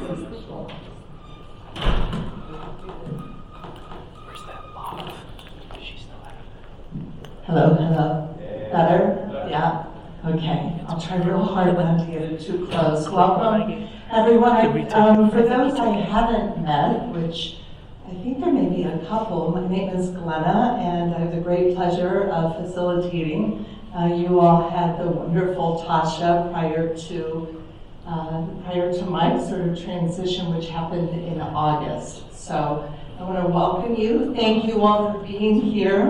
Where's that love? She's still out of Hello, hello. Better? Yeah? Okay. I'll try real hard not to get it too close. Welcome, everyone. For those I haven't met, which I think there may be a couple, my name is Glenna, and I have the great pleasure of facilitating. You all had the wonderful Tasha prior to my sort of transition, which happened in August. So I want to welcome you. Thank you all for being here.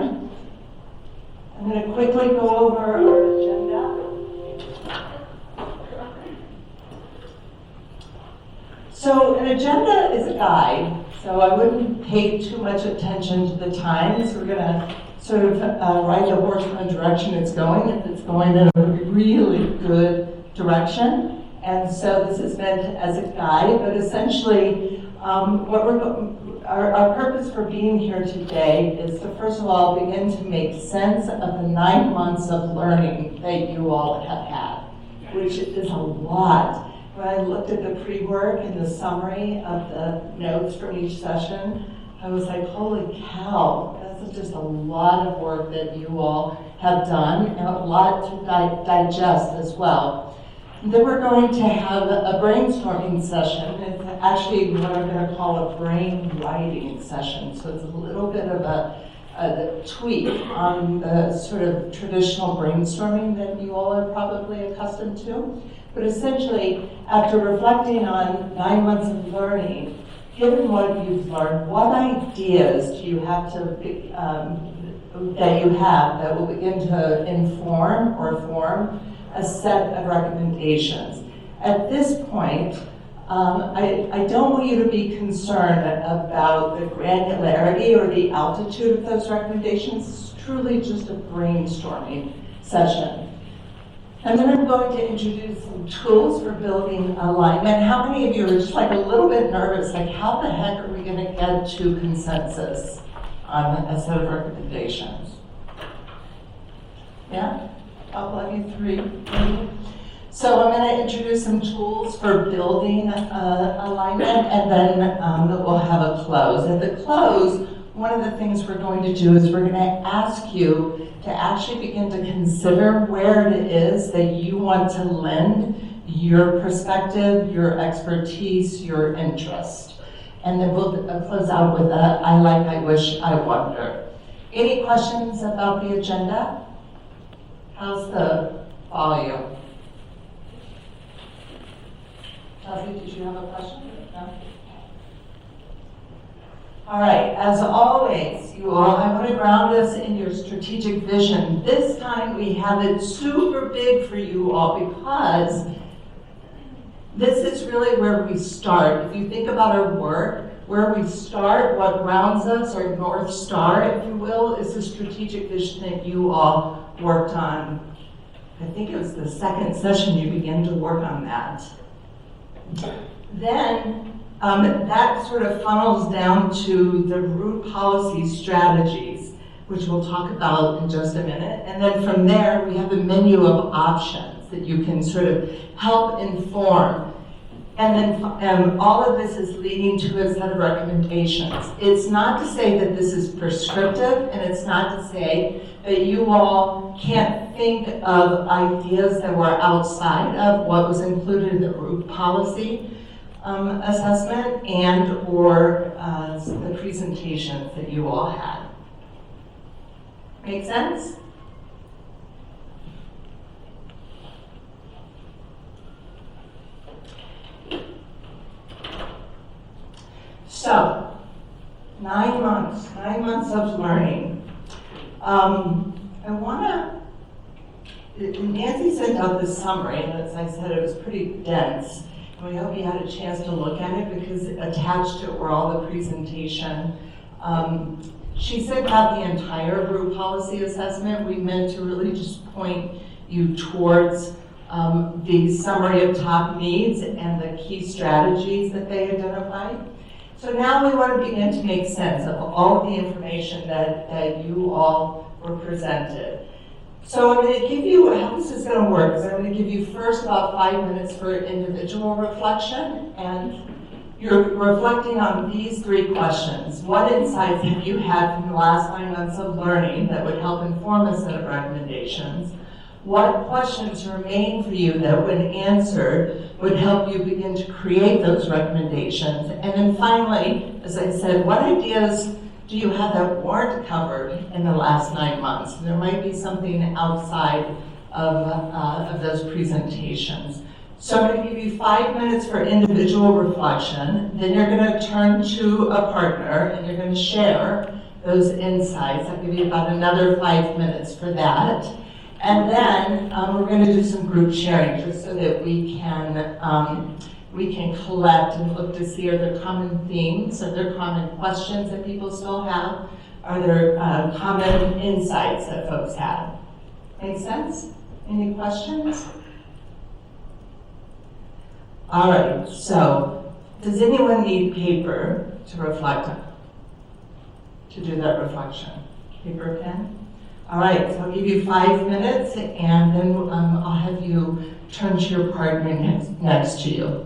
I'm going to quickly go over our agenda. So an agenda is a guide, so I wouldn't pay too much attention to the times. We're going to sort of ride the horse in the direction it's going, if it's going in a really good direction. And so this is meant as a guide, but essentially our purpose for being here today is to first of all begin to make sense of the 9 months of learning that you all have had, which is a lot. When I looked at the pre-work and the summary of the notes from each session, I was like, holy cow, that's just a lot of work that you all have done and a lot to digest as well. Then we're going to have a brainstorming session. It's actually what I'm going to call a brain writing session. So it's a little bit of a tweak on the sort of traditional brainstorming that you all are probably accustomed to. But essentially, after reflecting on 9 months of learning, given what you've learned, what ideas do you have that will begin to inform or form a set of recommendations? At this point, I don't want you to be concerned about the granularity or the altitude of those recommendations. It's truly just a brainstorming session. And then I'm going to introduce some tools for building alignment. How many of you are just like a little bit nervous, like how the heck are we going to get to consensus on a set of recommendations? Yeah? I'll let you three. So I'm going to introduce some tools for building alignment, and then we'll have a close. At the close, one of the things we're going to do is we're going to ask you to actually begin to consider where it is that you want to lend your perspective, your expertise, your interest. And then we'll close out with a I like, I wish, I wonder. Any questions about the agenda? How's the volume? Chelsea, did you have a question? No? All right, as always, you all, I want to ground us in your strategic vision. This time we have it super big for you all because this is really where we start. If you think about our work, where we start, what grounds us, our North Star, if you will, is the strategic vision that you all worked on. I think it was the second session you began to work on that. Then that sort of funnels down to the root policy strategies, which we'll talk about in just a minute. And then from there, we have a menu of options that you can sort of help inform. And then all of this is leading to a set of recommendations. It's not to say that this is prescriptive, and it's not to say that you all can't think of ideas that were outside of what was included in the root policy assessment and or the presentations that you all had. Make sense? So, 9 months of learning. I want to, Nancy sent out this summary, and as I said, it was pretty dense. And we hope you had a chance to look at it because attached to it were all the presentation. She sent out the entire group policy assessment. We meant to really just point you towards the summary of top needs and the key strategies that they identified. So now we want to begin to make sense of all of the information that you all were presented. So I'm going to give you, how this is going to work is I'm going to give you first about 5 minutes for individual reflection, and you're reflecting on these 3 questions. What insights have you had from the last 9 months of learning that would help inform a set of recommendations? What questions remain for you that, when answered, would help you begin to create those recommendations? And then finally, as I said, what ideas do you have that weren't covered in the last 9 months? There might be something outside of those presentations. So I'm going to give you 5 minutes for individual reflection. Then you're going to turn to a partner and you're going to share those insights. I'll give you about another 5 minutes for that. And then we're going to do some group sharing just so that we can collect and look to see, are there common themes, are there common questions that people still have, are there common insights that folks have. Make sense? Any questions? All right, so does anyone need paper to reflect on, to do that reflection? Paper, pen? All right, so I'll give you 5 minutes and then I'll have you turn to your partner next to you.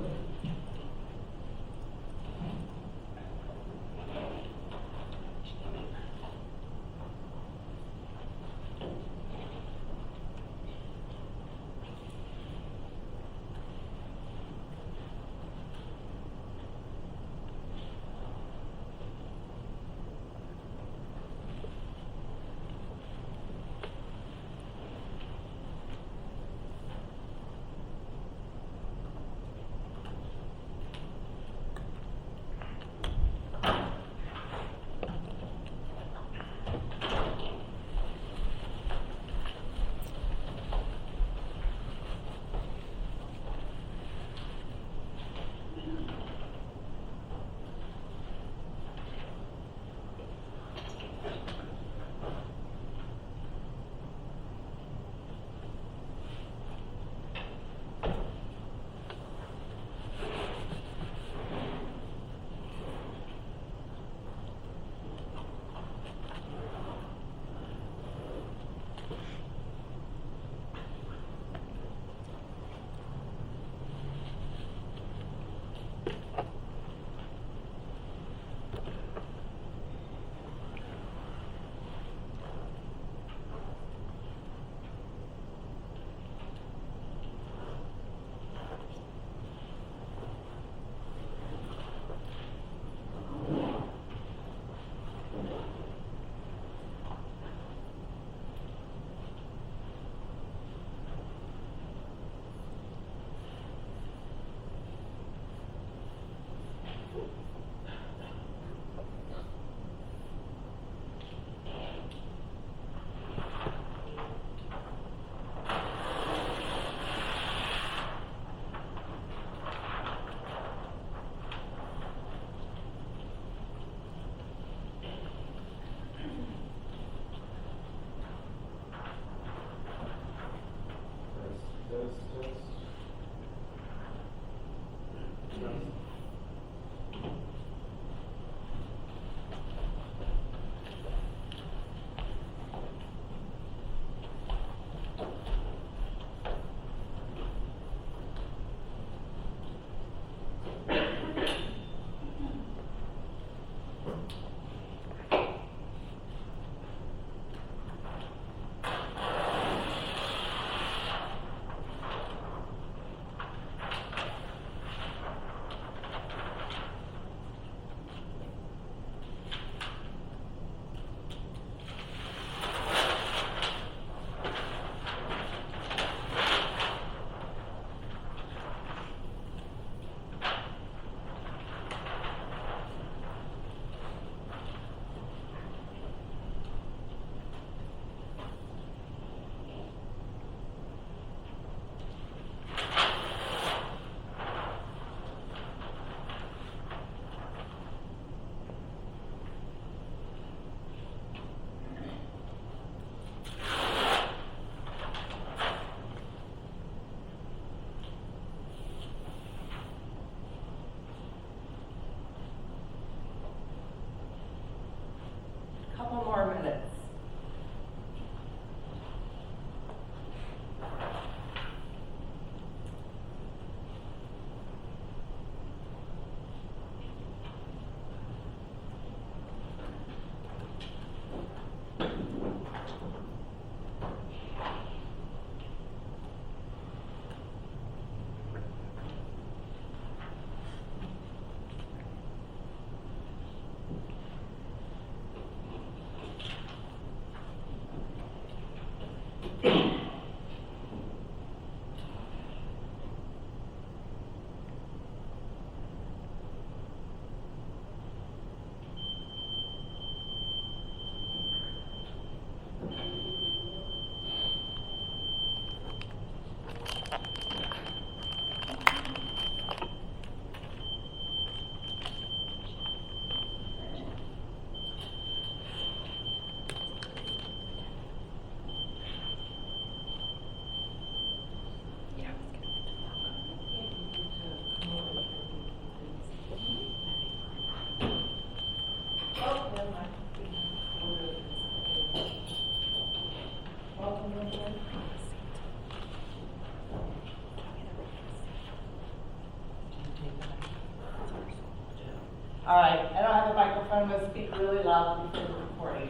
All right, I don't have a microphone, I'm going to speak really loud before the recording.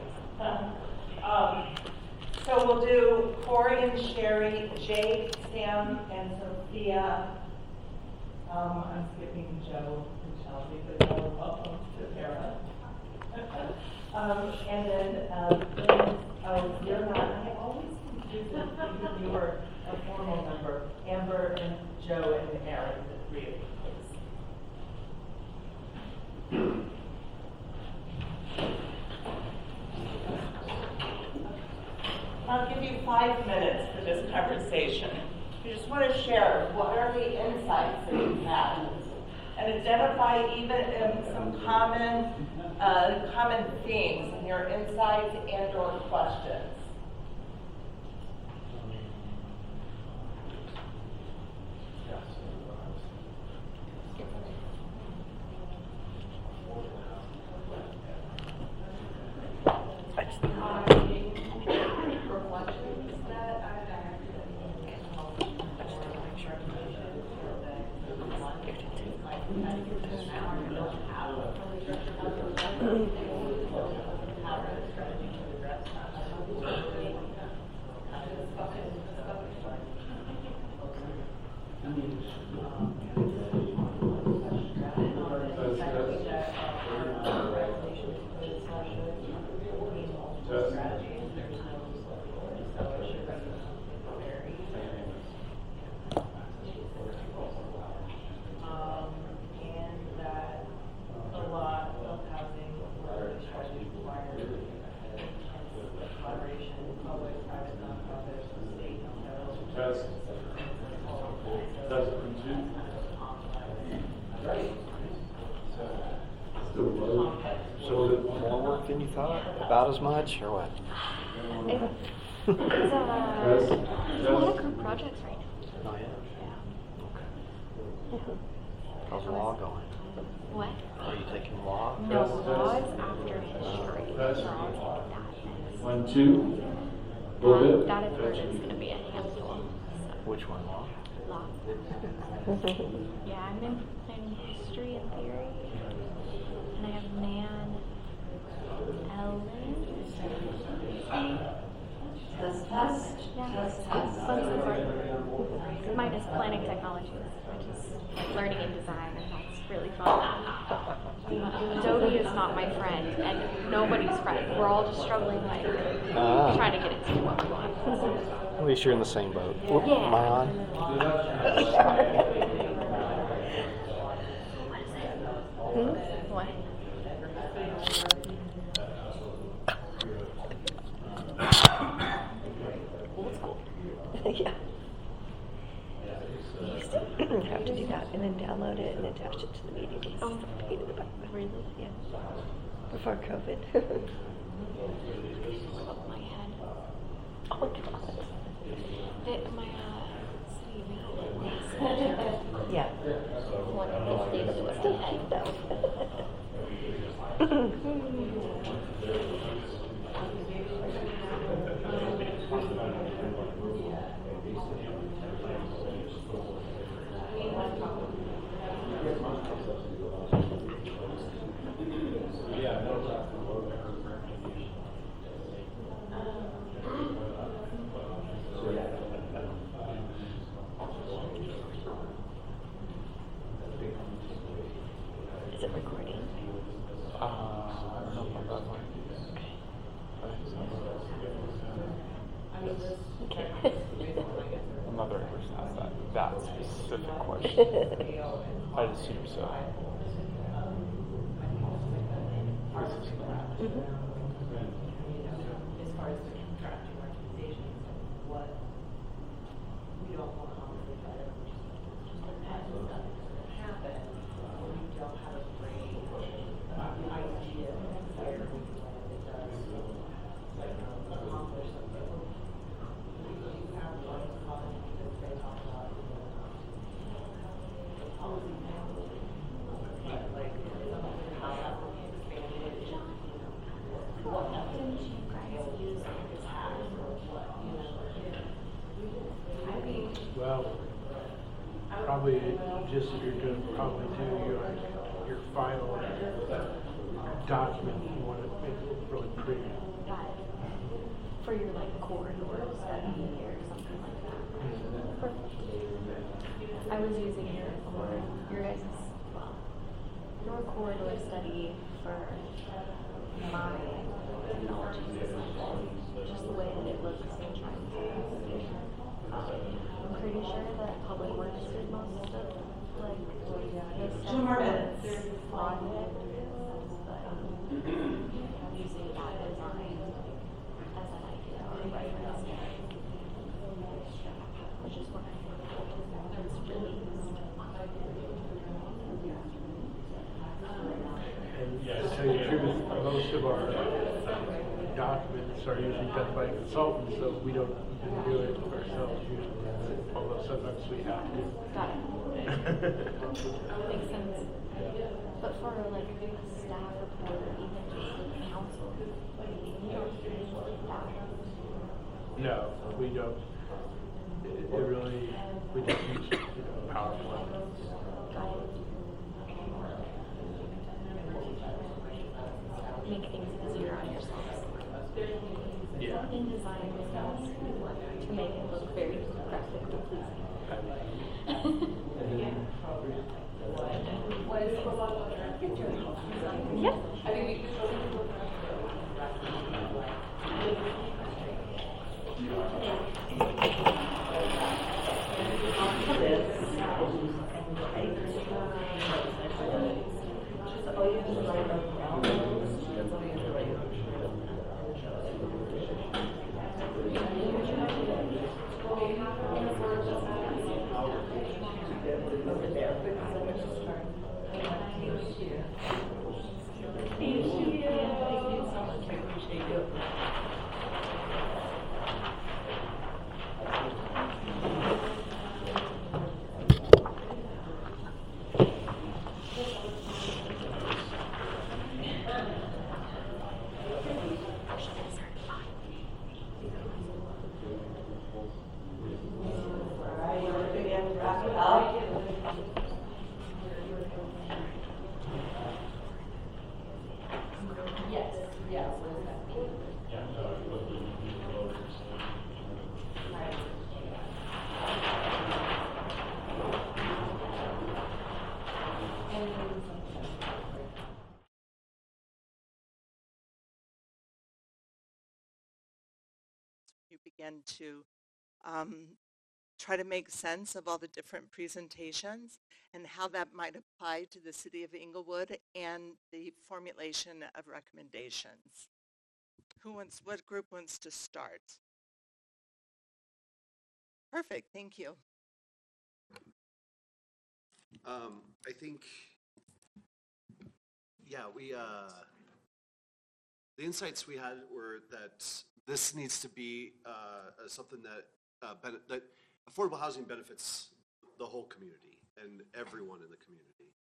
So we'll do Corey and Sherry, Jake, Sam, and Sophia. I'm skipping Joe and Chelsea, but Joe is welcome to Tara. And then, oh, you're not, I always confuse it because you were a formal member, Amber and Joe and Aaron, the three of you. I'll give you 5 minutes for this conversation. You just want to share what are the insights that you've had and identify even some common themes in your insights and or questions. About as much, or what? There's a lot of group projects right now. Oh, yeah? Okay. How's law going? What? Are you taking law? No, law is after history. So I'll take that. 1, 2. That is where it's going to be a handful. So. Which one, law? Law. Yeah, I'm in history and theory. And I have Nan, Ellen. Test. Mine is planning technologies, which is like learning and design, and that's really fun. Adobe is not my friend, and nobody's friend. We're all just struggling, like trying to get it to what we want. At least you're in the same boat. Whoop, Yeah. Am I on? What? Old school. Yeah. You used to have to do that and then download it and attach it to the meeting. It's Oh, a pain in the butt. really? Yeah. Before COVID. Above my head. Oh my god. My city mail. Yeah. One of these days was Still ahead. cute though. Is it recording? I don't know if I'm that one. Okay. Another person asked that specific question. I'd assume so. As far as the contracting organizations, what we don't want to honestly better, just imagine that happen, we don't have a great idea of where it does accomplish something. We have one comment that they talk about the policy now, like how that will be expanded. What didn't you guys use this hack or what, I mean, Well, probably just if you're doing probably do your your final document, you want to make it really pretty. Got it. For your like corridor study or something like that. Perfect. I was using your guys' your corridor study for my technology system. Just the way that it looks and trying to. I'm pretty sure that Public Works did most of like the stuff. 2 more minutes. Project, but using that design as an idea or a reference, which is what I think is really And to tell you the truth, most of our documents are usually done by consultants, so we don't even do it ourselves usually, although sometimes we have to. got it. Makes sense. But for like a staff report or even just the council, you don't need that. No, we don't. It really, we just use PowerPoint. Got it. Make things easier on yourselves. Yeah. In design, to make it look very graphically pleasing. Yeah. You begin to try to make sense of all the different presentations and how that might apply to the city of Inglewood and the formulation of recommendations. What group wants to start? Perfect, thank you. I think, yeah, the insights we had were that this needs to be something that affordable housing benefits the whole community and everyone in the community,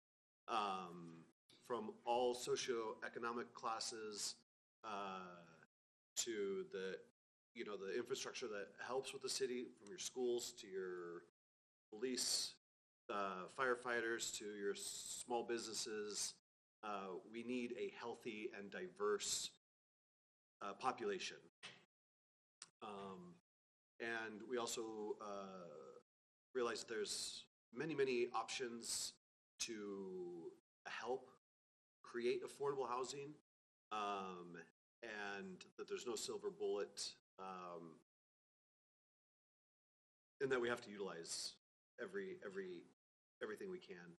from all socioeconomic classes to the infrastructure that helps with the city, from your schools to your police, firefighters to your small businesses. We need a healthy and diverse population. And we also realize there's many options to help create affordable housing, and that there's no silver bullet, and that we have to utilize everything we can.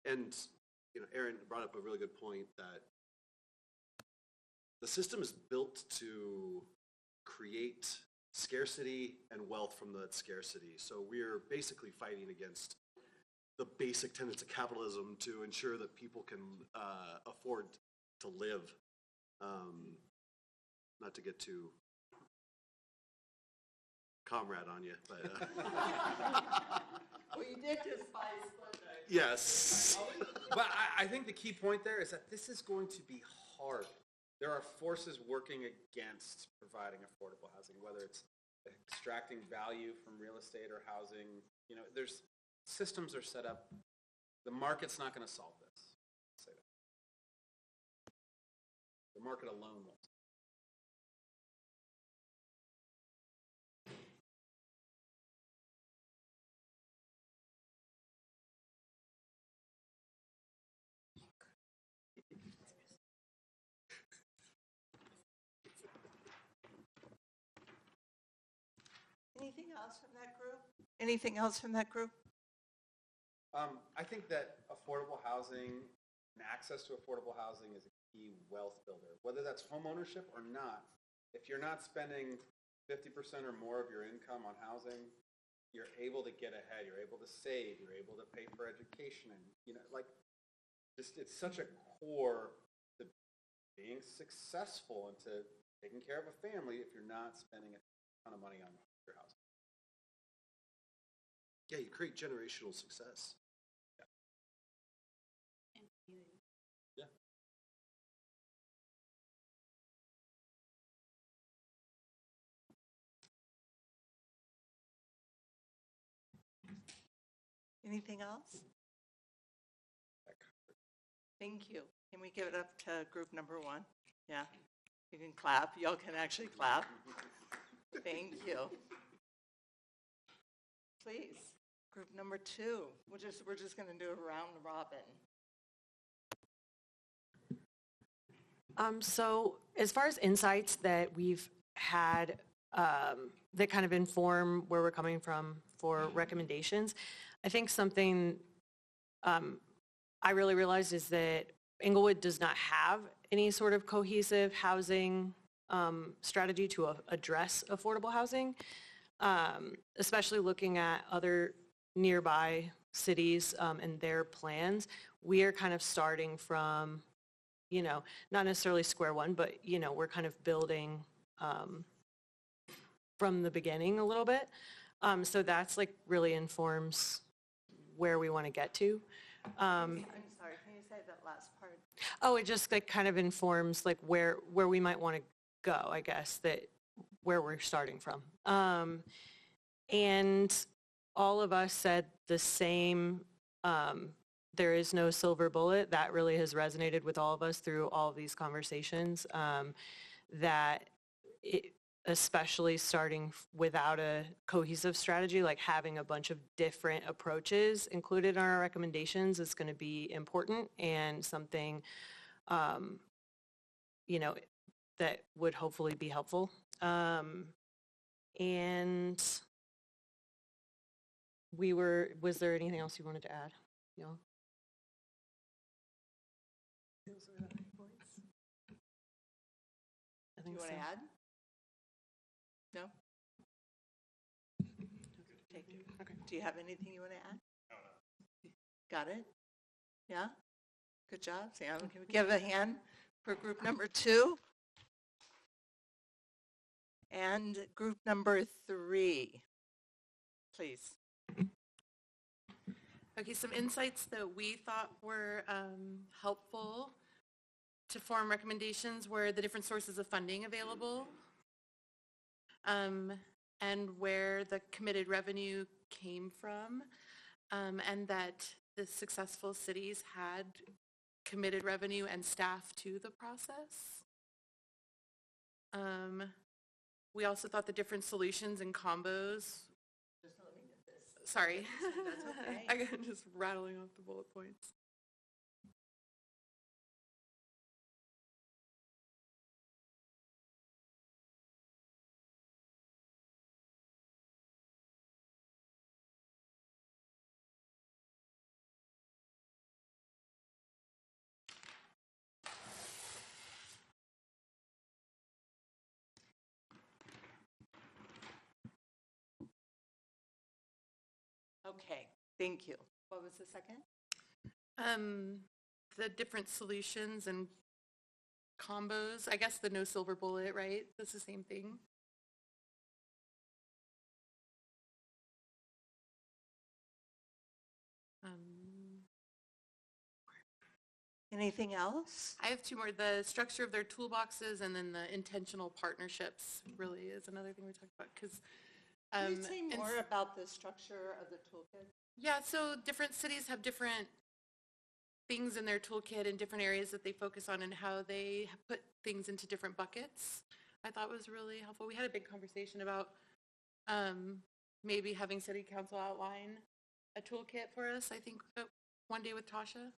And Aaron brought up a really good point that the system is built to create scarcity and wealth from that scarcity. So we're basically fighting against the basic tenets of capitalism to ensure that people can afford to live. Not to get too comrade on you, but Well, you did just buy a split. yes. But I think the key point there is that this is going to be hard. There are forces working against providing affordable housing, whether it's extracting value from real estate or housing. There's systems are set up The market's not going to solve this. I'll say that. The market alone won't. Anything else from that group? Anything else from that group? I think that affordable housing and access to affordable housing is a key wealth builder. Whether that's home ownership or not, if you're not spending 50% or more of your income on housing, you're able to get ahead. You're able to save. You're able to pay for education, and just it's such a core to being successful and to taking care of a family if you're not spending a ton of money on your house. Yeah, you create generational success. Yeah. Anything else? Thank you. Can we give it up to group number 1? Yeah, you can clap. Y'all can actually clap. Thank you. Please, group number 2. We're just going to do a round robin. So as far as insights that we've had that kind of inform where we're coming from for recommendations, I think something I really realized is that Inglewood does not have any sort of cohesive housing strategy to address affordable housing, especially looking at other nearby cities and their plans. We are kind of starting from, not necessarily square one, but, we're kind of building from the beginning a little bit. So that's really informs where we want to get to. I'm sorry, can you say that last part? Oh, it just kind of informs where we might want to go, I guess, that where we're starting from. And all of us said the same, there is no silver bullet. That really has resonated with all of us through all of these conversations, that especially starting without a cohesive strategy, like having a bunch of different approaches included in our recommendations is going to be important and something, that would hopefully be helpful. And was there anything else you wanted to add? Those are the high points. I think You want so. to add? No? Okay. Do you have anything you want to add? No. Got it? Yeah? Good job, Sam. Can we give a hand for group number 2? And group number 3, please. Okay, some insights that we thought were helpful to form recommendations were the different sources of funding available, and where the committed revenue came from, and that the successful cities had committed revenue and staff to the process. We also thought the different solutions and combos. Just let me get this. Sorry. That's okay. I'm just rattling off the bullet points. Okay, thank you. What was the second? The different solutions and combos. I guess the no silver bullet, right? That's the same thing. Anything else? I have 2 more. The structure of their toolboxes and then the intentional partnerships really is another thing we talked about. Because Can you say more about the structure of the toolkit? Yeah, so different cities have different things in their toolkit in different areas that they focus on and how they put things into different buckets, I thought was really helpful. We had a big conversation about maybe having city council outline a toolkit for us, I think, one day with Tasha.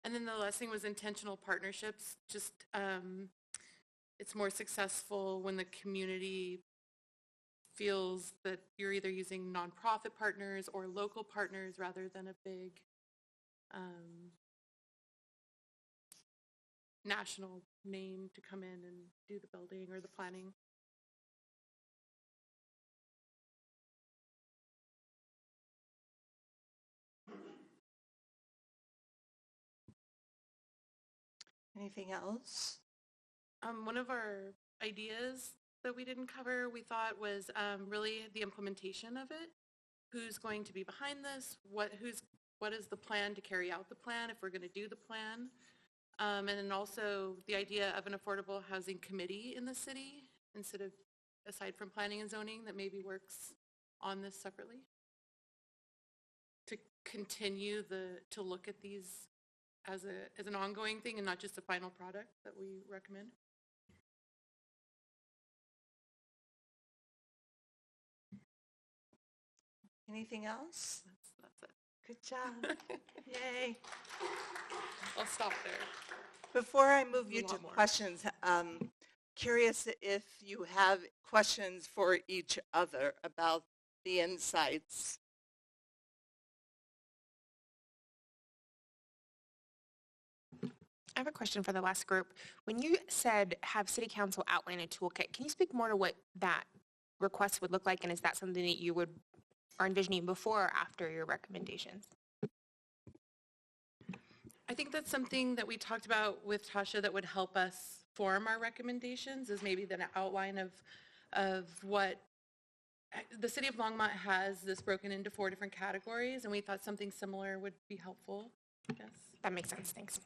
And then the last thing was intentional partnerships. Just it's more successful when the community feels that you're either using nonprofit partners or local partners rather than a big national name to come in and do the building or the planning. Anything else? One of our ideas that we didn't cover, we thought was really the implementation of it. Who's going to be behind this? What is the plan to carry out the plan if we're going to do the plan? And then also the idea of an affordable housing committee in the city instead of, aside from planning and zoning, that maybe works on this separately. To continue to look at these as an ongoing thing and not just a final product that we recommend. Anything else? That's it. Good job. Yay. I'll stop there. Before I move you There's a to lot more. questions, curious if you have questions for each other about the insights. I have a question for the last group. When you said have city council outline a toolkit, can you speak more to what that request would look like, and is that something that you are envisioning before or after your recommendations? I think that's something that we talked about with Tasha that would help us form our recommendations, is maybe the outline of what the city of Longmont has this broken into 4 different categories, and we thought something similar would be helpful. Yes. That makes sense. Thanks.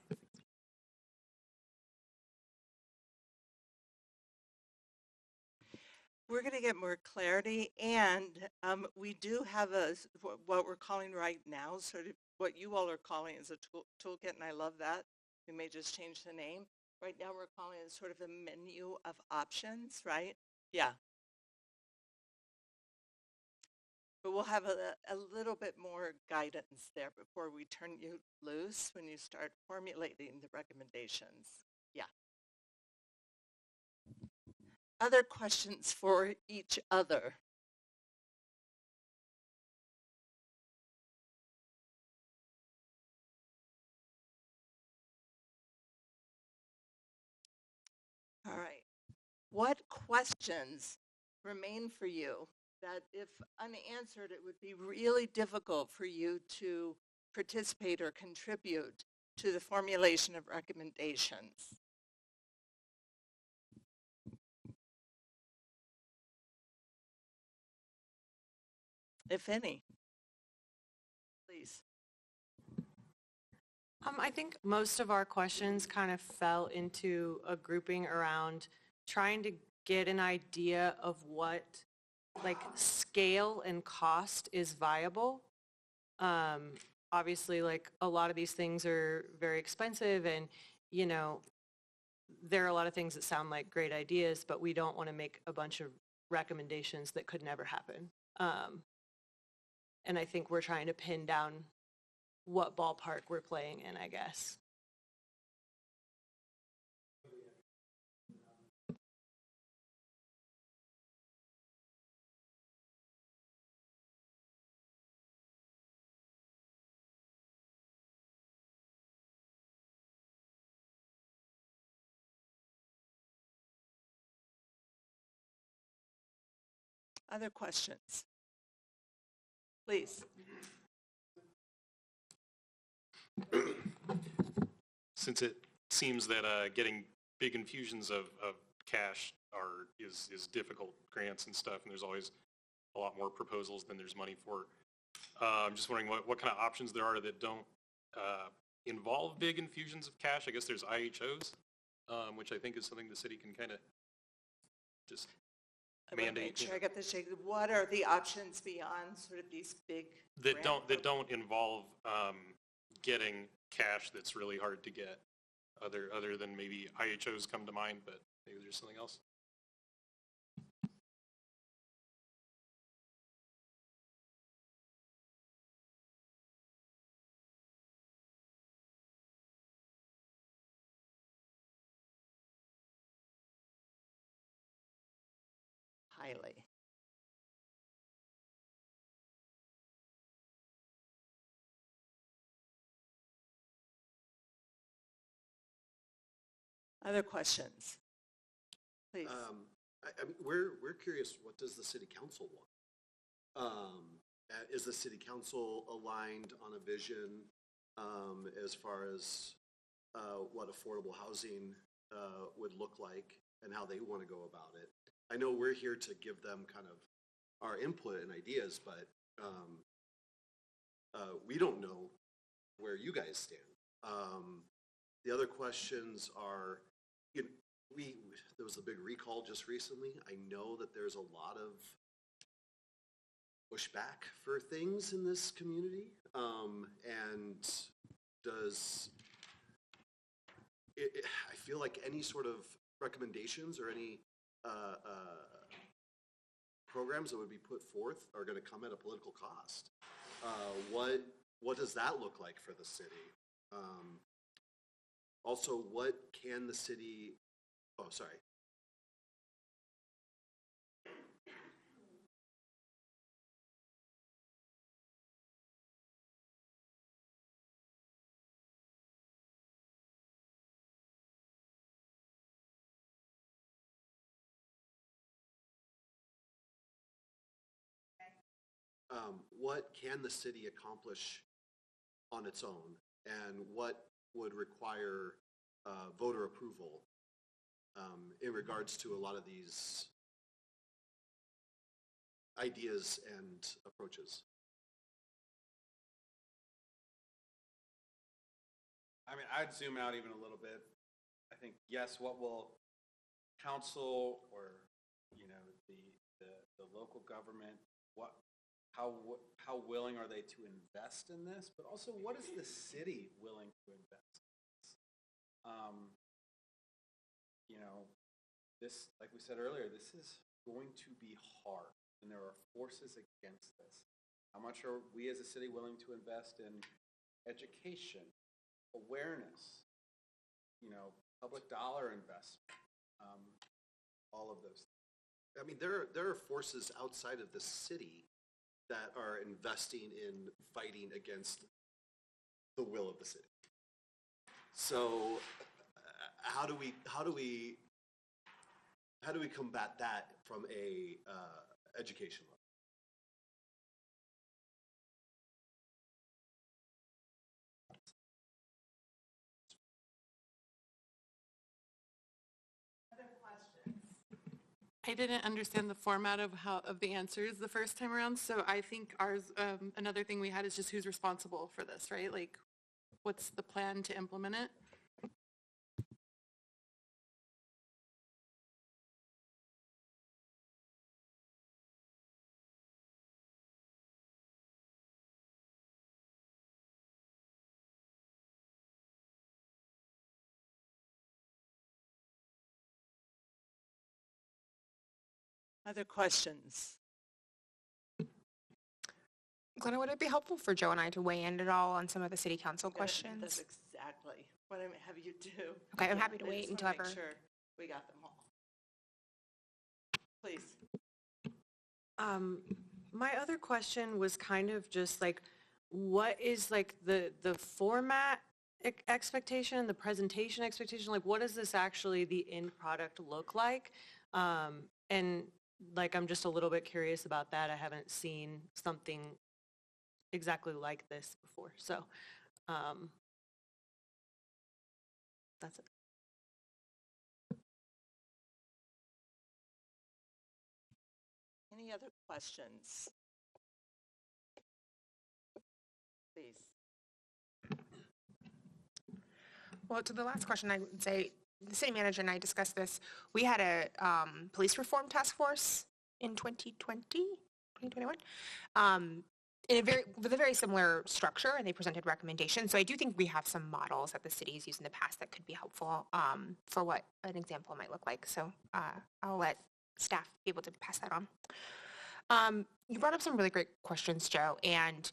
We're going to get more clarity, and we do have what we're calling right now, sort of what you all are calling is a toolkit, and I love that. We may just change the name. Right now we're calling it sort of a menu of options, right? Yeah. But we'll have a little bit more guidance there before we turn you loose when you start formulating the recommendations. Yeah. Other questions for each other? All right. What questions remain for you that if unanswered, it would be really difficult for you to participate or contribute to the formulation of recommendations? If any, please. I think most of our questions kind of fell into a grouping around trying to get an idea of what like scale and cost is viable. Obviously, like a lot of these things are very expensive, and you know, there are a lot of things that sound like great ideas, but we don't want to make a bunch of recommendations that could never happen. And I think we're trying to pin down what ballpark we're playing in, I guess. Other questions? Please. Since it seems that getting big infusions of cash is difficult, grants and stuff, and there's always a lot more proposals than there's money for. I'm just wondering what kind of options there are that don't involve big infusions of cash. I guess there's IHOs, which I think is something the city can kind of just I want to mandate. make sure I got this straight. What are the options beyond sort of these big That grant don't involve getting cash that's really hard to get. Other than maybe IHOs come to mind, but maybe there's something else. highly? Other questions? Please. We're curious, what does the city council want? Is the city council aligned on a vision as far as what affordable housing would look like and how they want to go about it? I know we're here to give them kind of our input and ideas, but we don't know where you guys stand. The other questions are, there was a big recall just recently. I know that there's a lot of pushback for things in this community, and I feel like any sort of recommendations or any programs that would be put forth are going to come at a political cost. What does that look like for the city? Also, what can the city, sorry. What can the city accomplish on its own, and what would require voter approval in regards to a lot of these ideas and approaches? I mean, I'd zoom out even a little bit. I think, yes, what will council or, the local government, how willing are they to invest in this? But also, what is the city willing to invest in this? This, like we said earlier, this is going to be hard, and there are forces against this. How much are we as a city willing to invest in education, awareness, public dollar investment, all of those things? I mean, there are forces outside of the city that are investing in fighting against the will of the city. So how do we combat that from a education level? I didn't understand the format of the answers the first time around, so I think ours, another thing we had is just who's responsible for this, right? Like, what's the plan to implement it? Other questions? Glenna, would it be helpful for Joe and I to weigh in at all on some of the city council That's questions? exactly what I'm have you do. Okay, I'm happy to I wait just until wanna make ever. sure we got them all. Please. My other question was kind of just like, what is like the format expectation, the presentation expectation? Like, what does this actually, the end product look like? And like, I'm just a little bit curious about that. I haven't seen something exactly like this before. So that's it. Any other questions? Please. Well, to the last question, I would say the city manager and I discussed this. We had a police reform task force in 2021, with a very similar structure, and they presented recommendations. So I do think we have some models that the city has used in the past that could be helpful for what an example might look like. So I'll let staff be able to pass that on. You brought up some really great questions, Joe, and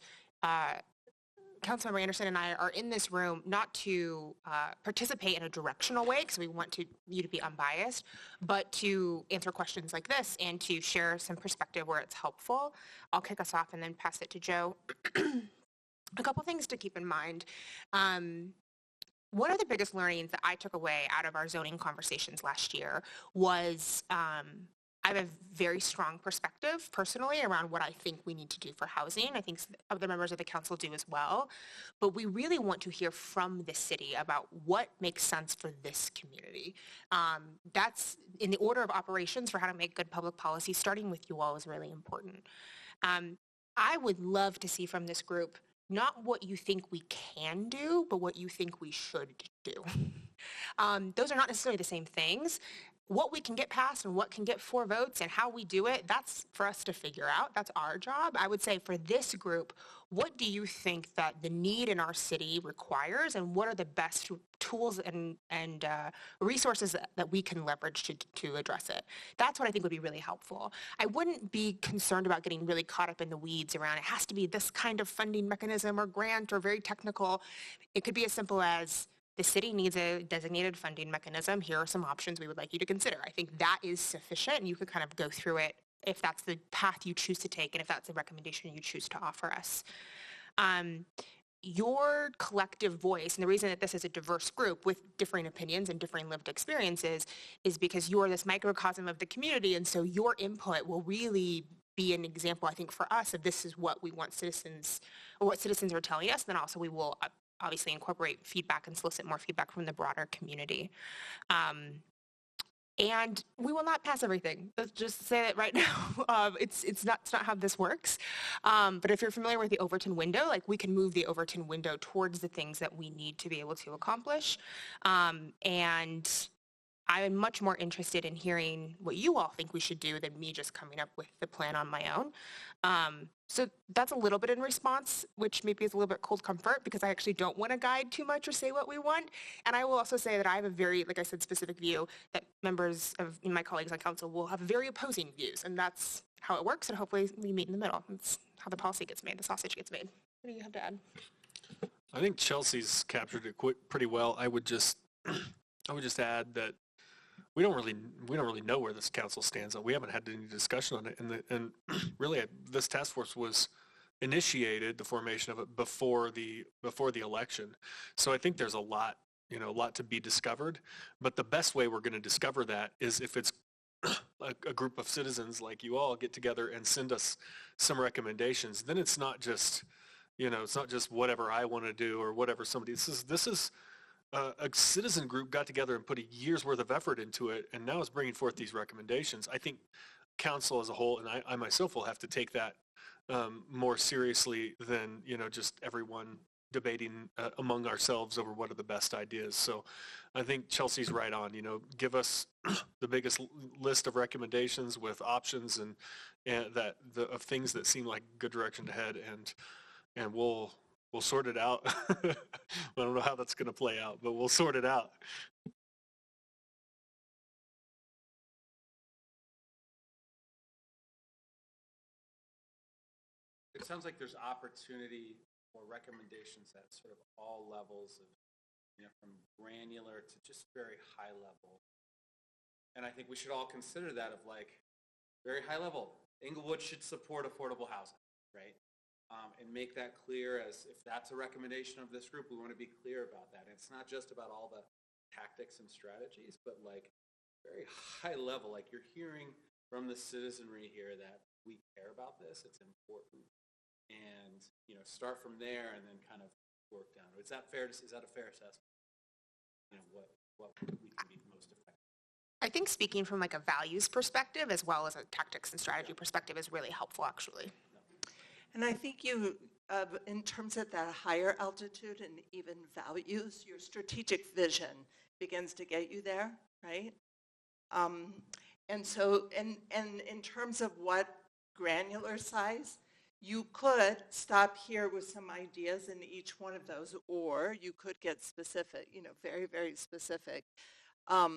Councilmember Anderson and I are in this room not to participate in a directional way, because we want you to be unbiased, but to answer questions like this and to share some perspective where it's helpful. I'll kick us off and then pass it to Joe. A couple things to keep in mind. One of the biggest learnings that I took away out of our zoning conversations last year was I have a very strong perspective personally around what I think we need to do for housing. I think other members of the council do as well. But we really want to hear from the city about what makes sense for this community. That's in the order of operations for how to make good public policy. Starting with you all is really important. I would love to see from this group not what you think we can do, but what you think we should do. Those are not necessarily the same things. What we can get passed and what can get 4 votes and how we do it, that's for us to figure out. That's our job. I would say for this group, what do you think that the need in our city requires, and what are the best tools and resources that we can leverage to address it? That's what I think would be really helpful. I wouldn't be concerned about getting really caught up in the weeds around it has to be this kind of funding mechanism or grant or very technical. It could be as simple as the city needs a designated funding mechanism. Here are some options we would like you to consider. I think that is sufficient, and you could kind of go through it if that's the path you choose to take and if that's the recommendation you choose to offer us. Your collective voice, and the reason that this is a diverse group with differing opinions and differing lived experiences is because you're this microcosm of the community, and so your input will really be an example, I think, for us of this is what we want citizens, or what citizens are telling us. Then also we will obviously incorporate feedback and solicit more feedback from the broader community. And we will not pass everything. Let's just say that right now. It's not how this works. But if you're familiar with the Overton window, like we can move the Overton window towards the things that we need to be able to accomplish. And I'm much more interested in hearing what you all think we should do than me just coming up with the plan on my own. So that's a little bit in response, which maybe is a little bit cold comfort because I actually don't want to guide too much or say what we want. And I will also say that I have a very, like I said, specific view that members of my colleagues on council will have very opposing views. And that's how it works. And hopefully we meet in the middle. That's how the policy gets made, the sausage gets made. What do you have to add? I think Chelsea's captured it pretty well. I would just add that we don't really know where this council stands. We haven't had any discussion on it, and really this task force was initiated, the formation of it before the election. So I think there's a lot to be discovered. But the best way we're going to discover that is if it's a group of citizens like you all get together and send us some recommendations. Then it's not just whatever I want to do or whatever somebody. This is a citizen group got together and put a year's worth of effort into it, and now is bringing forth these recommendations. I think council as a whole, and I myself will have to take that more seriously than just everyone debating among ourselves over what are the best ideas. So I think Chelsea's right on. Give us the biggest list of recommendations with options and of things that seem like good direction to head, and we'll sort it out. I don't know how that's going to play out, but we'll sort it out. It sounds like there's opportunity for recommendations at sort of all levels of, from granular to just very high level. And I think we should all consider that of very high level. Inglewood should support affordable housing, right? And make that clear as if that's a recommendation of this group, we want to be clear about that. And it's not just about all the tactics and strategies, but very high level, you're hearing from the citizenry here that we care about this, it's important. And, start from there and then kind of work down. Is that a fair assessment? What we can be most effective? I think speaking from a values perspective as well as a tactics and strategy perspective is really helpful, actually. And I think you in terms of that higher altitude and even values, your strategic vision begins to get you there, right? And so, and in terms of what granular size, you could stop here with some ideas in each one of those, or you could get specific, you know, very, very specific. Yeah,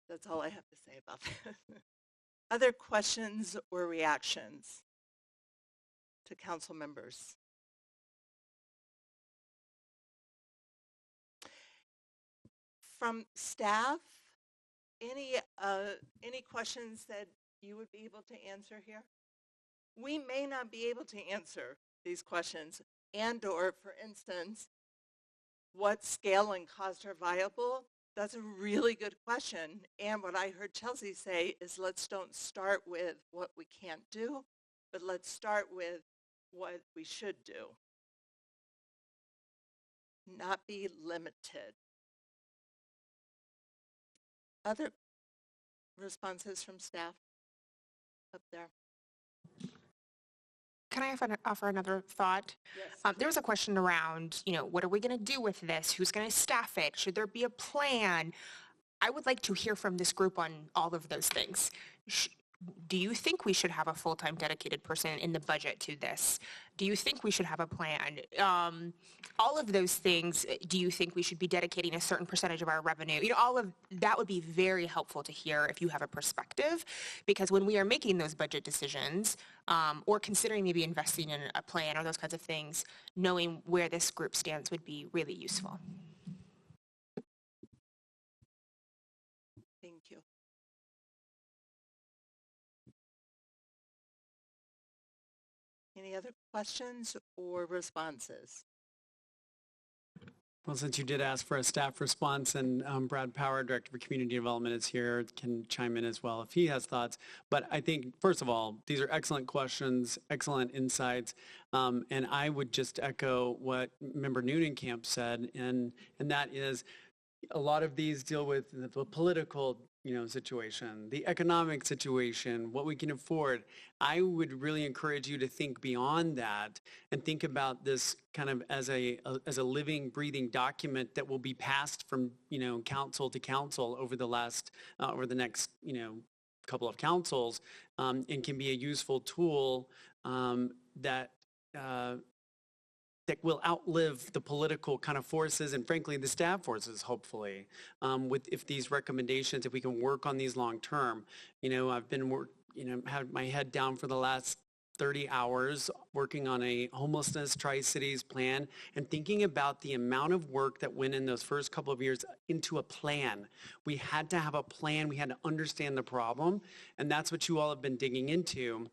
that's all I have to say about that. Other questions or reactions to council members? From staff, any questions that you would be able to answer here? We may not be able to answer these questions, and or, for instance, what scale and cost are viable? That's a really good question. And what I heard Chelsea say is let's don't start with what we can't do, but let's start with what we should do. Not be limited. Other responses from staff up there? Can I offer another thought? Yes. There was a question around, you know, what are we going to do with this? Who's going to staff it? Should there be a plan? I would like to hear from this group on all of those things. Do you think we should have a full-time dedicated person in the budget to this? Do you think we should have a plan? All of those things, do you think we should be dedicating a certain percentage of our revenue? You know, all of that would be very helpful to hear if you have a perspective, because when we are making those budget decisions or considering maybe investing in a plan or those kinds of things, knowing where this group stands would be really useful. Thank you. Any other questions or responses? Well, since you did ask for a staff response, and Brad Power, Director for Community Development, is here, can chime in as well if he has thoughts. But I think, first of all, these are excellent questions, excellent insights, and I would just echo what Member Newnenkamp said, and that is a lot of these deal with the political, you know, situation, the economic situation, what we can afford. I would really encourage you to think beyond that and think about this kind of as a living, breathing document that will be passed from, you know, council to council over the next, you know, couple of councils, and can be a useful tool that will outlive the political kind of forces and frankly the staff forces, hopefully, if these recommendations, if we can work on these long term. You know, I've been had my head down for the last 30 hours working on a homelessness Tri-Cities plan and thinking about the amount of work that went in those first couple of years into a plan. We had to have a plan. We had to understand the problem, and that's what you all have been digging into.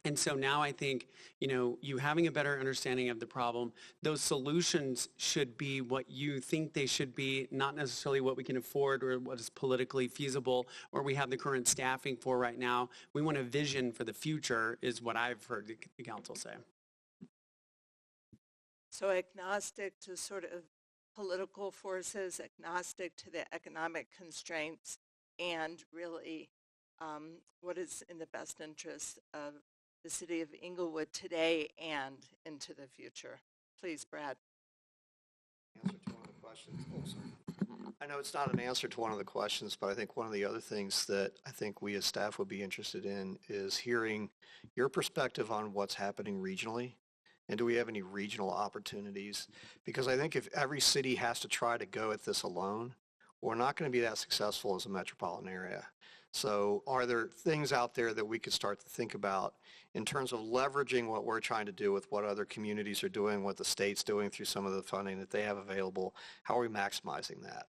And so now I think, you know, you having a better understanding of the problem, those solutions should be what you think they should be, not necessarily what we can afford or what is politically feasible or we have the current staffing for right now. We want a vision for the future is what I've heard the council say. So agnostic to sort of political forces, agnostic to the economic constraints, and really what is in the best interest of the city of Inglewood today and into the future. Please, Brad. Answer to one of the questions. Oh, sorry. I know it's not an answer to one of the questions, but I think one of the other things that I think we as staff would be interested in is hearing your perspective on what's happening regionally. And do we have any regional opportunities? Because I think if every city has to try to go at this alone, we're not going to be that successful as a metropolitan area. So are there things out there that we could start to think about in terms of leveraging what we're trying to do with what other communities are doing, what the state's doing through some of the funding that they have available? How are we maximizing that?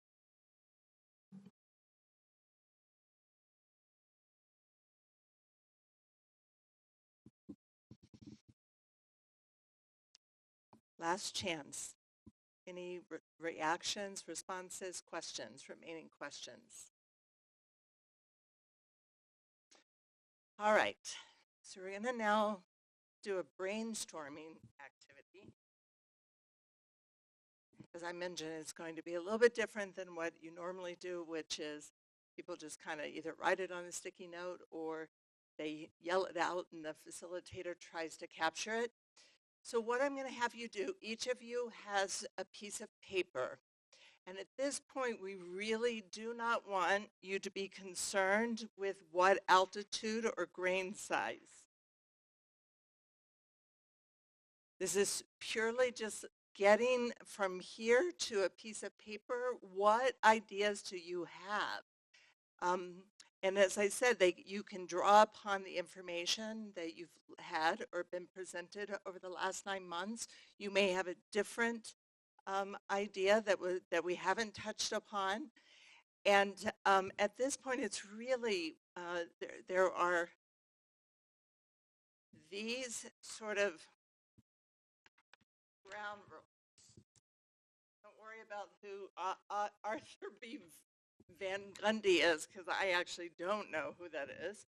Last chance. Any reactions, responses, questions, remaining questions? All right, so we're gonna now do a brainstorming activity. As I mentioned, it's going to be a little bit different than what you normally do, which is people just kind of either write it on a sticky note or they yell it out and the facilitator tries to capture it. So what I'm going to have you do, each of you has a piece of paper. And at this point, we really do not want you to be concerned with what altitude or grain size. This is purely just getting from here to a piece of paper. What ideas do you have? And as I said, you can draw upon the information that you've had or been presented over the last 9 months. You may have a different idea that we haven't touched upon. And at this point, it's really, there are these sort of ground rules. Don't worry about who Arthur B. Van Gundy is, because I actually don't know who that is.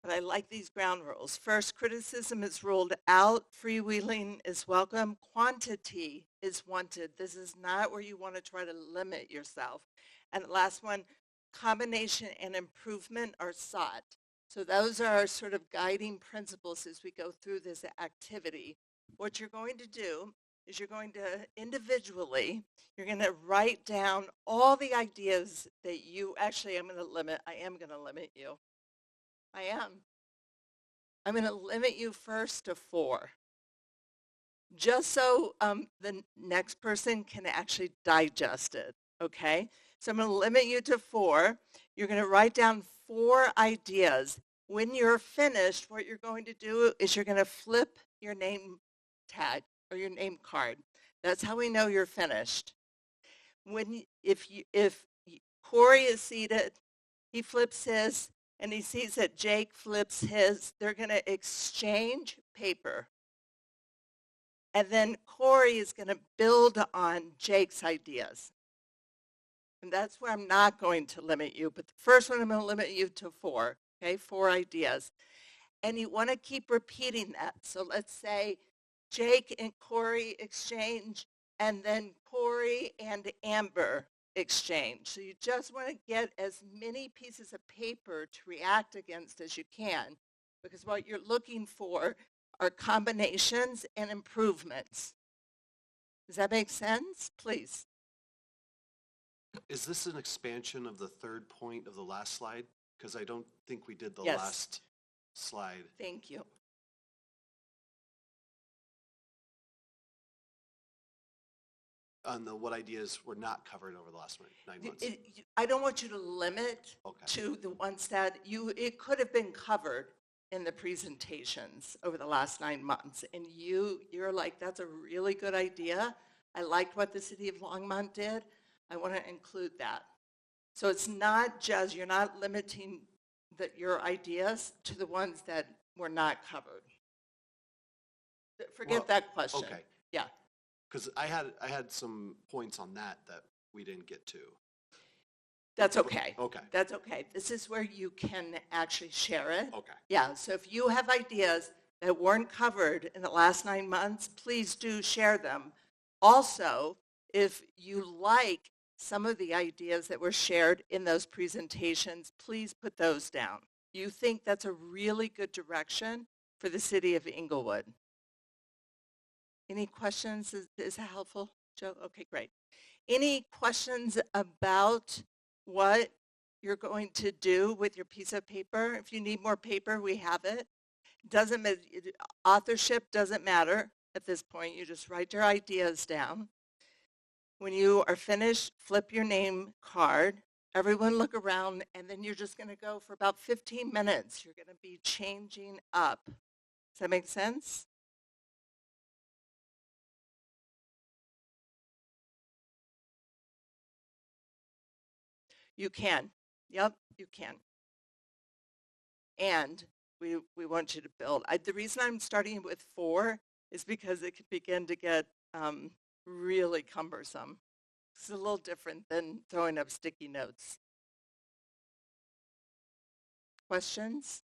But I like these ground rules. First, criticism is ruled out. Freewheeling is welcome. Quantity is wanted. This is not where you want to try to limit yourself. And the last one, combination and improvement are sought. So those are our sort of guiding principles as we go through this activity. What you're going to do is you're going to individually, you're going to write down all the ideas that you, actually I am going to limit you. I am. I'm going to limit you first to 4. Just so the next person can actually digest it, okay? So I'm going to limit you to 4. You're going to write down 4 ideas. When you're finished, what you're going to do is you're going to flip your name tag or your name card. That's how we know you're finished. If Corey is seated, he flips his, and he sees that Jake flips his, they're going to exchange paper. And then Corey is going to build on Jake's ideas. And that's where I'm not going to limit you. But the first one, I'm going to limit you to 4, okay, 4 ideas. And you want to keep repeating that. So let's say Jake and Corey exchange, and then Corey and Amber exchange. So you just want to get as many pieces of paper to react against as you can, because what you're looking for are combinations and improvements. Does that make sense? Please. Is this an expansion of the 3rd point of the last slide? Because I don't think we did the Yes. last slide. Thank you. On what ideas were not covered over the last 9 months. I don't want you to limit to the ones that it could have been covered in the presentations over the last 9 months. And you're like, that's a really good idea. I liked what the city of Longmont did. I want to include that. So it's not just, you're not limiting your ideas to the ones that were not covered. Forget that question. Okay. Yeah. Because I had some points on that we didn't get to. That's okay. Okay. That's okay. This is where you can actually share it. Okay. Yeah, so if you have ideas that weren't covered in the last 9 months, please do share them. Also, if you like some of the ideas that were shared in those presentations, please put those down. You think that's a really good direction for the city of Inglewood. Any questions? Is that helpful, Joe? Okay, great. Any questions about what you're going to do with your piece of paper? If you need more paper, we have it. Authorship doesn't matter at this point. You just write your ideas down. When you are finished, flip your name card. Everyone look around, and then you're just going to go for about 15 minutes. You're going to be changing up. Does that make sense? You can. Yep, you can. And we want you to build. The reason I'm starting with 4 is because it could begin to get really cumbersome. It's a little different than throwing up sticky notes. Questions?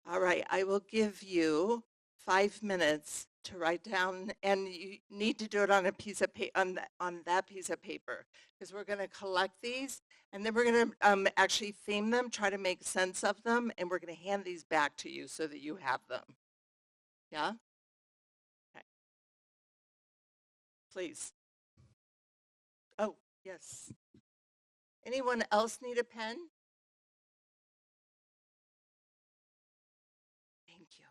All right, I will give you 5 minutes to write down, and you need to do it on a piece of paper, on that piece of paper, because we're going to collect these, and then we're going to actually theme them, try to make sense of them, and we're going to hand these back to you so that you have them. Yeah? Okay. Please. Oh, yes. Anyone else need a pen? Thank you.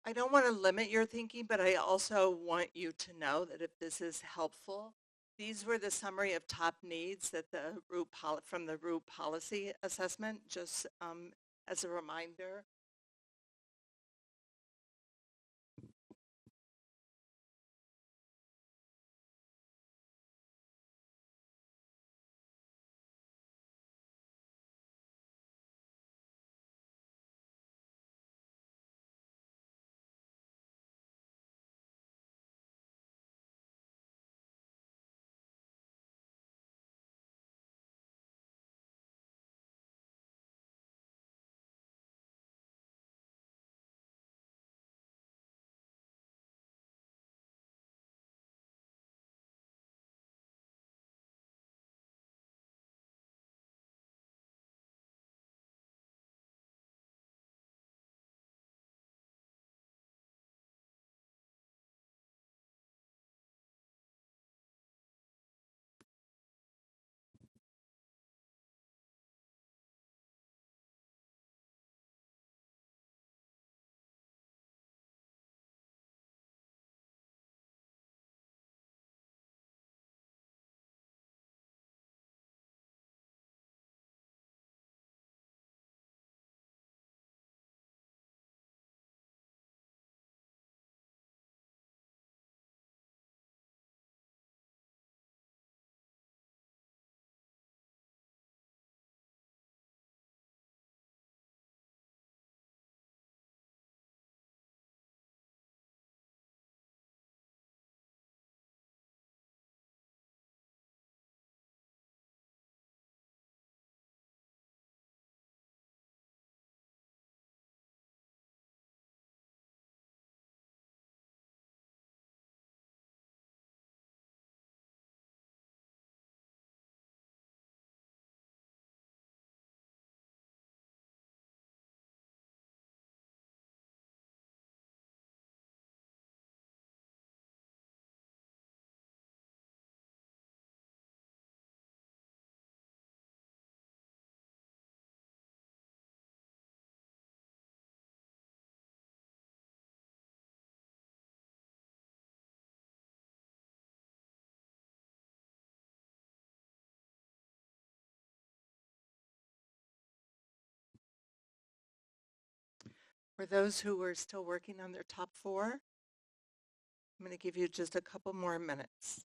I don't want to limit your thinking, but I also want you to know that if this is helpful, these were the summary of top needs that from the root policy assessment, just as a reminder. For those who are still working on their top 4, I'm going to give you just a couple more minutes.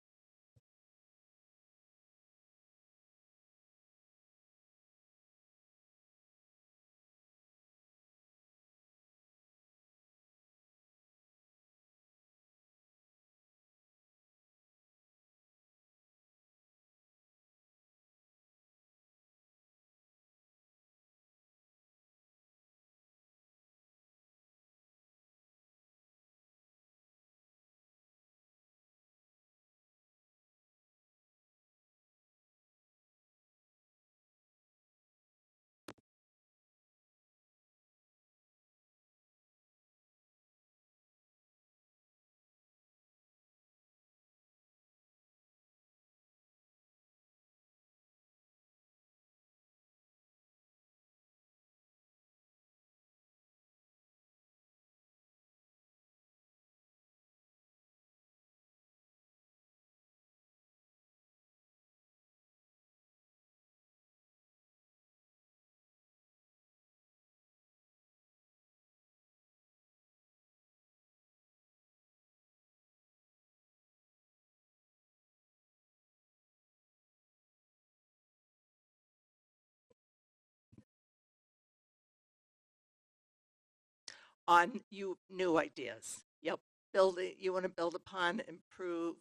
On you new ideas. Yep. Build it. You want to build upon, improve.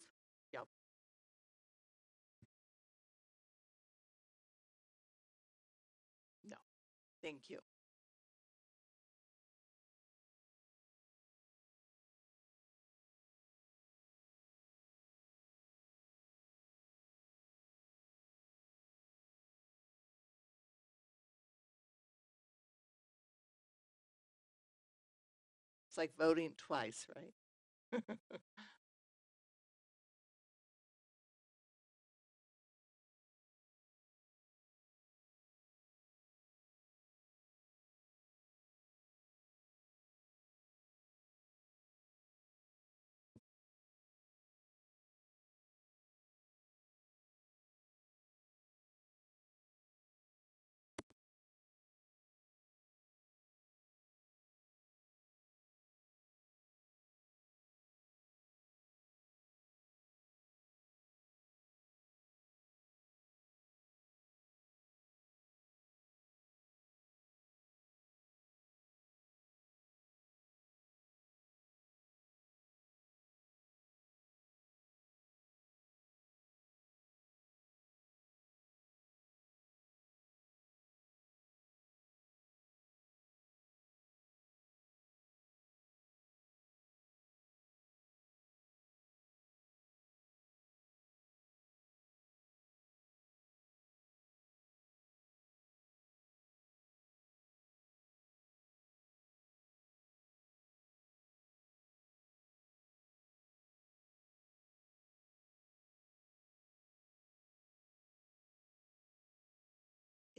Yep. No. Thank you. It's like voting twice, right?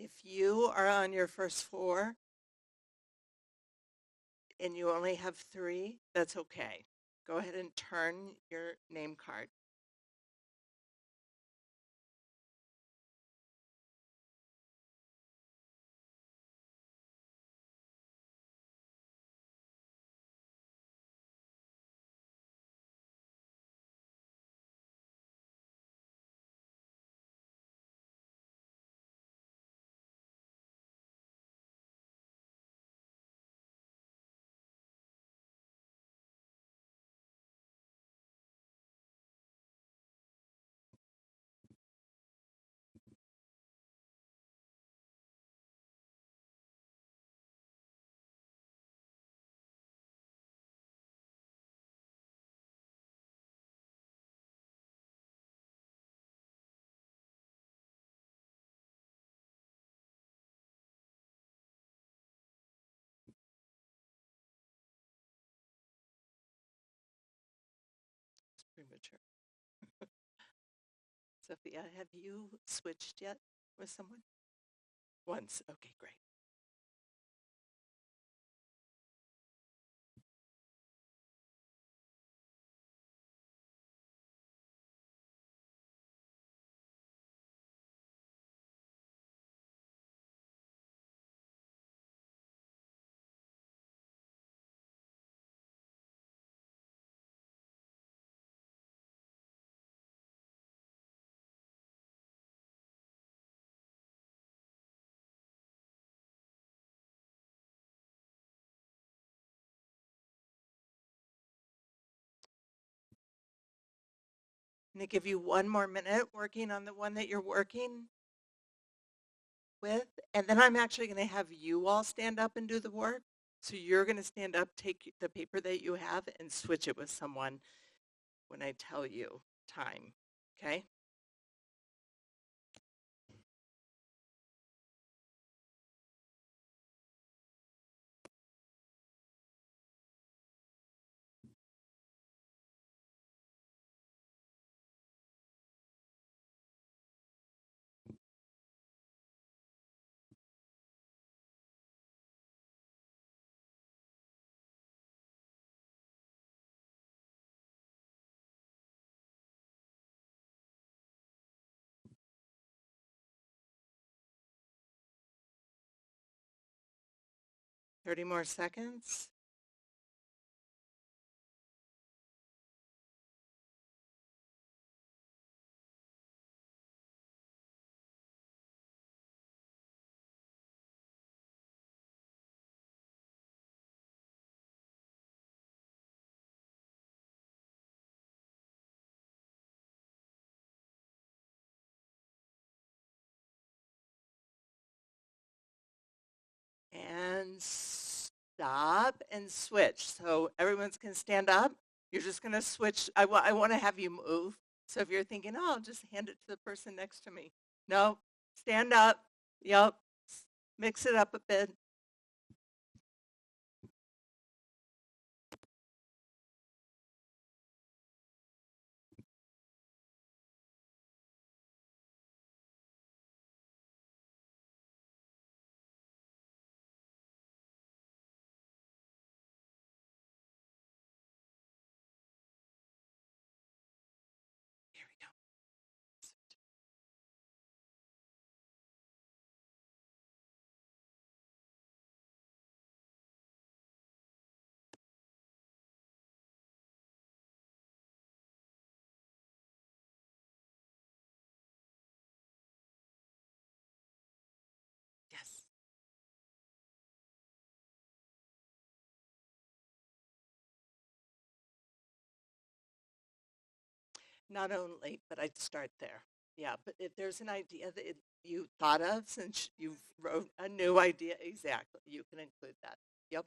If you are on your first 4 and you only have 3, that's okay. Go ahead and turn your name card. It's premature. Sophia, have you switched yet with someone? Once. Okay, great. going to give you 1 more minute working on the one that you're working with. And then I'm actually going to have you all stand up and do the work. So you're going to stand up, take the paper that you have, and switch it with someone when I tell you time. Okay? Thirty more seconds. And stop and switch. So everyone's going to stand up. You're just going to switch. I want to have you move. So if you're thinking, oh, I'll just hand it to the person next to me. No, stand up. Yep. Mix it up a bit. Here we go. Yes. Not only, but I'd start there. Yeah, but if there's an idea that you thought of since you wrote a new idea, exactly, you can include that. Yep.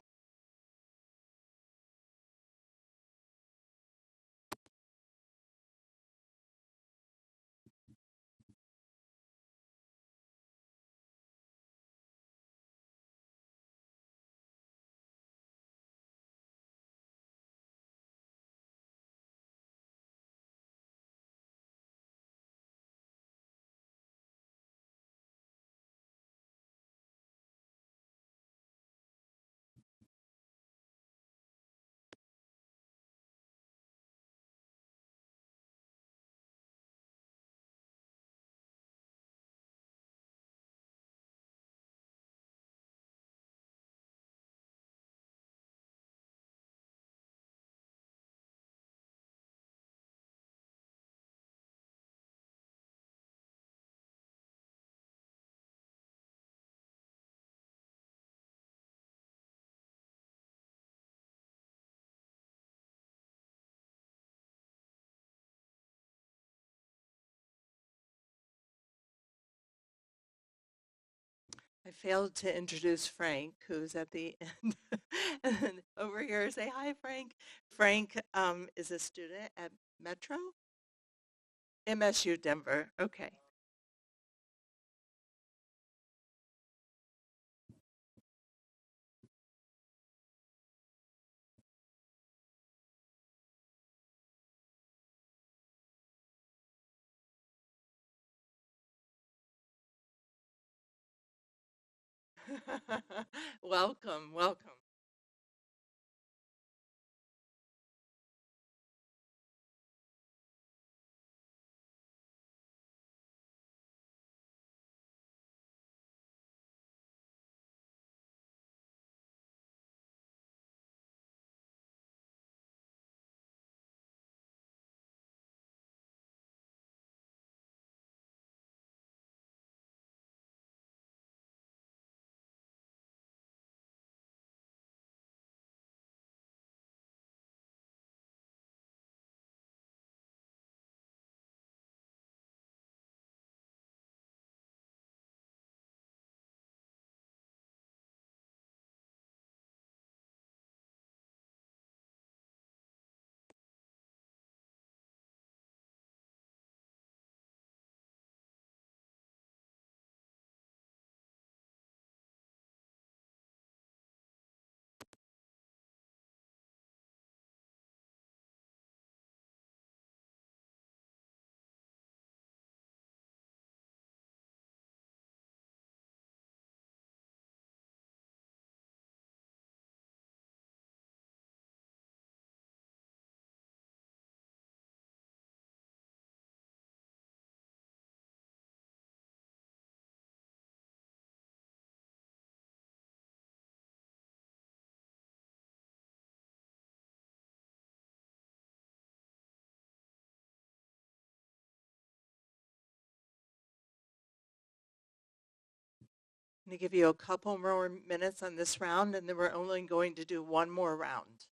I failed to introduce Frank, who's at the end. And then over here, say hi, Frank. Frank is a student at Metro? MSU Denver. Okay. Welcome, welcome. I'm going to give you a couple more minutes on this round, and then we're only going to do one more round.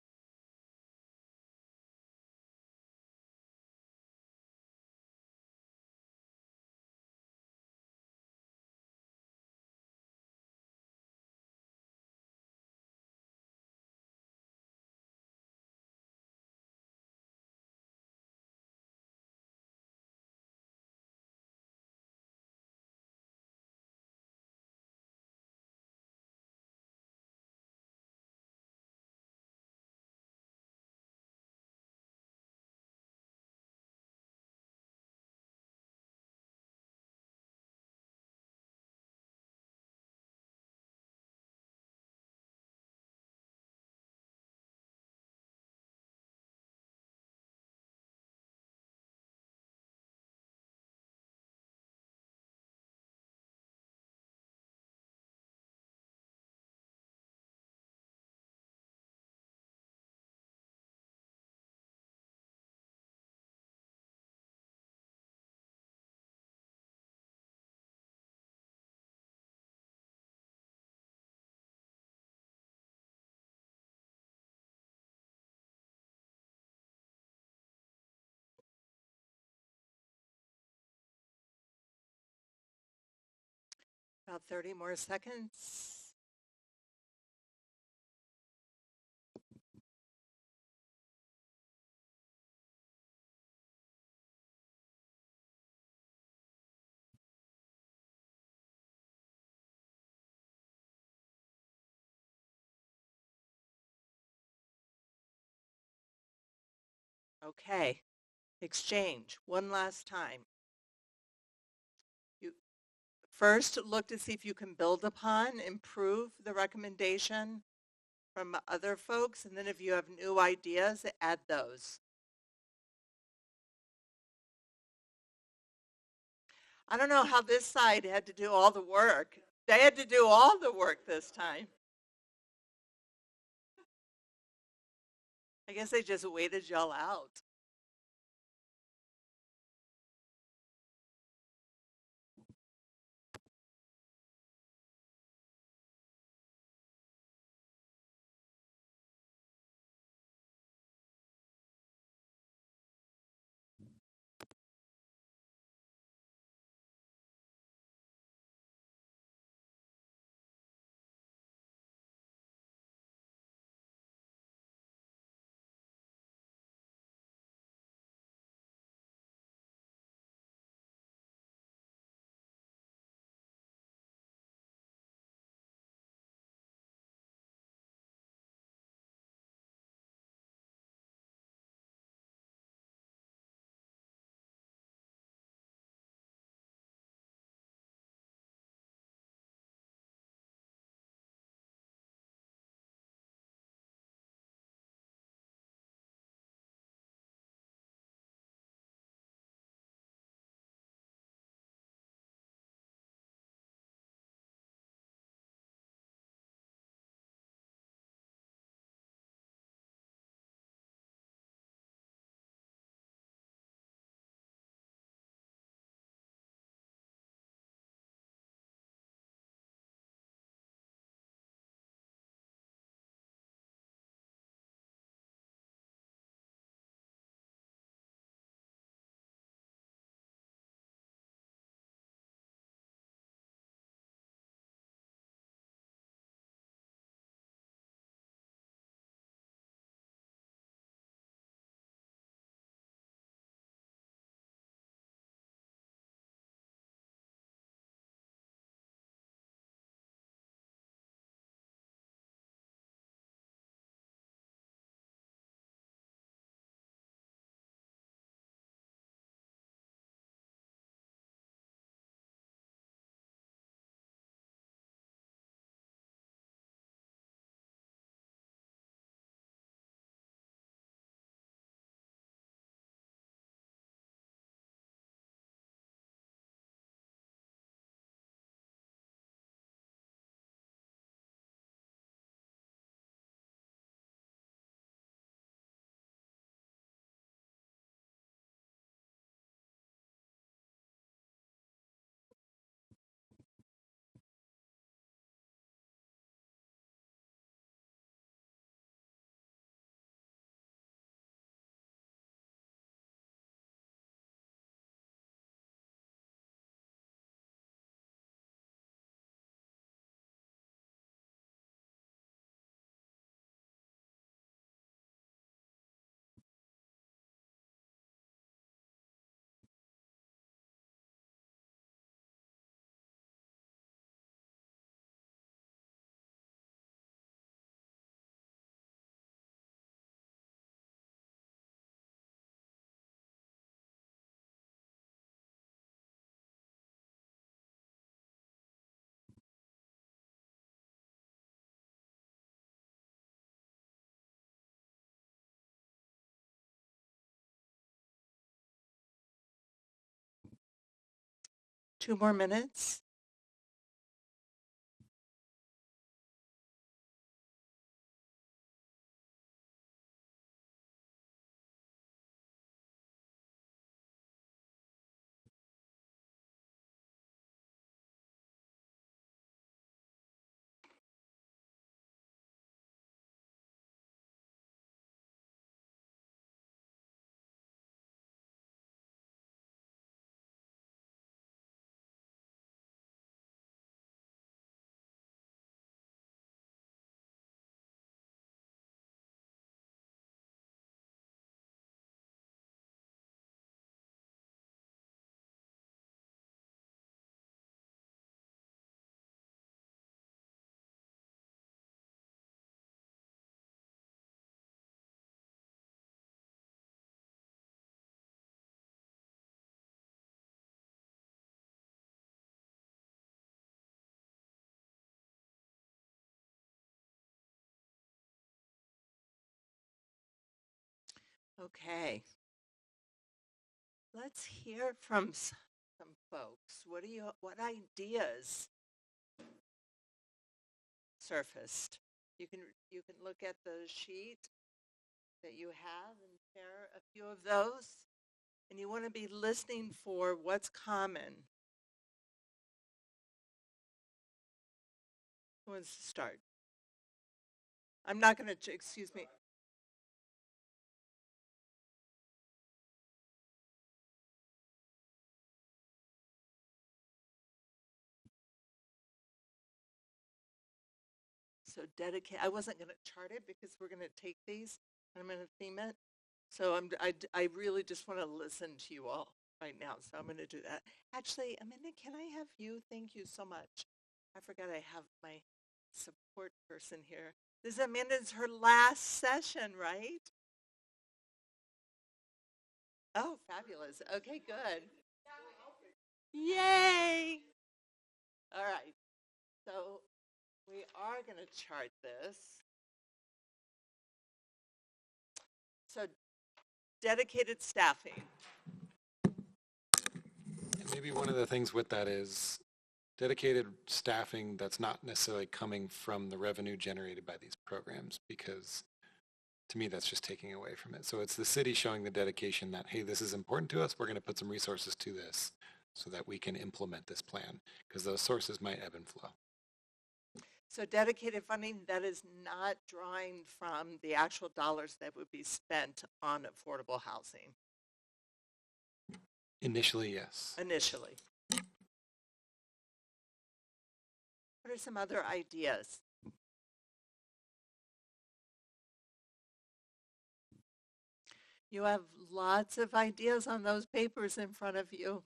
About 30 more seconds. Okay, exchange one last time. You first look to see if you can build upon, improve the recommendation from other folks, and then if you have new ideas, add those. I don't know how this side had to do all the work. They had to do all the work this time. I guess they just waited y'all out. 2 more minutes. Okay. Let's hear from some folks. What ideas surfaced? You can look at the sheet that you have and share a few of those. And you want to be listening for what's common. Who wants to start? I'm not going to, excuse me. So dedicate, I wasn't going to chart it because we're going to take these and I'm going to theme it. So I really just want to listen to you all right now. So I'm going to do that. Actually, Amanda, can I have you? Thank you so much. I forgot I have my support person here. This is Amanda's her last session, right? Oh, fabulous. Okay, good. Yay! All right. So we are going to chart this. So dedicated staffing. Maybe one of the things with that is dedicated staffing that's not necessarily coming from the revenue generated by these programs, because to me that's just taking away from it. So it's the city showing the dedication that, hey, this is important to us, we're going to put some resources to this so that we can implement this plan, because those sources might ebb and flow. So dedicated funding that is not drawing from the actual dollars that would be spent on affordable housing. Initially, yes. Initially. What are some other ideas? You have lots of ideas on those papers in front of you.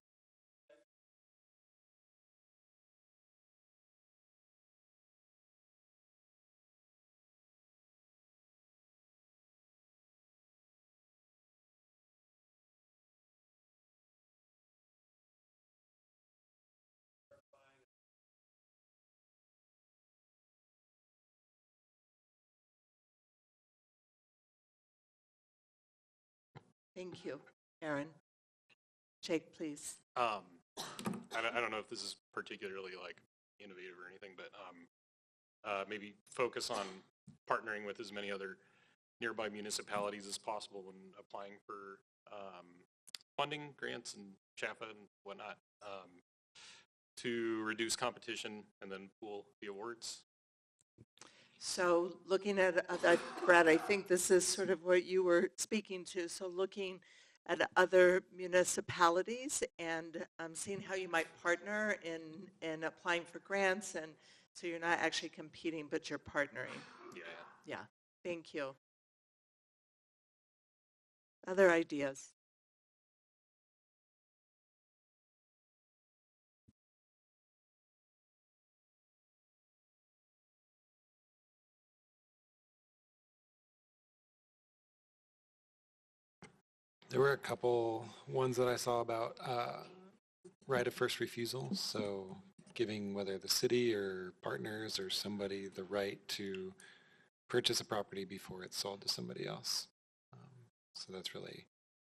Thank you. Aaron. Jake, please. I don't know if this is particularly like innovative or anything, but maybe focus on partnering with as many other nearby municipalities as possible when applying for funding, grants, and CHAFA and whatnot to reduce competition and then pool the awards. So looking at, Brad, I think this is sort of what you were speaking to. So looking at other municipalities and seeing how you might partner in applying for grants, and so you're not actually competing, but you're partnering. Yeah, thank you. Other ideas? There were a couple ones that I saw about right of first refusal, so giving whether the city or partners or somebody the right to purchase a property before it's sold to somebody else. So that's really,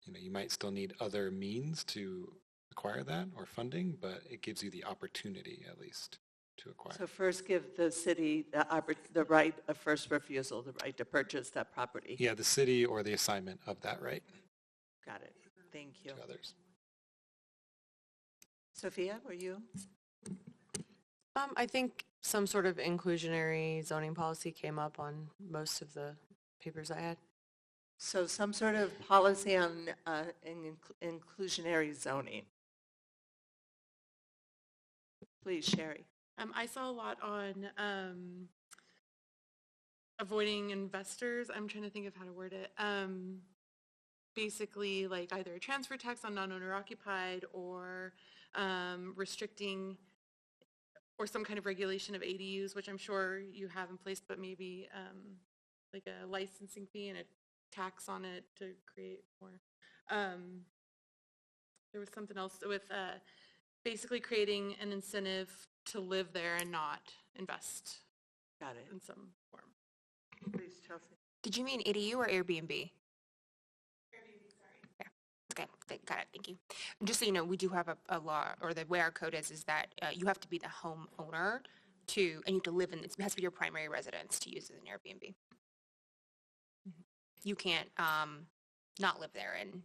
you might still need other means to acquire that or funding, but it gives you the opportunity at least to acquire. So first give the city the right of first refusal, the right to purchase that property. Yeah, the city or the assignment of that right Got it. Thank you. to others. Sophia, were you? I think some sort of inclusionary zoning policy came up on most of the papers I had. So some sort of policy on inclusionary zoning. Please, Sherry. I saw a lot on avoiding investors. I'm trying to think of how to word it. Basically, like either a transfer tax on non-owner occupied or restricting or some kind of regulation of ADUs, which I'm sure you have in place, but maybe like a licensing fee and a tax on it to create more. There was something else with basically creating an incentive to live there and not invest. Got it. In some form. Please, Chelsea. Did you mean ADU or Airbnb? Okay, got it, thank you. And just so you know, we do have a law, or the way our code is that you have to be the homeowner to, and you have to live in, it has to be your primary residence to use it as an Airbnb. You can't not live there and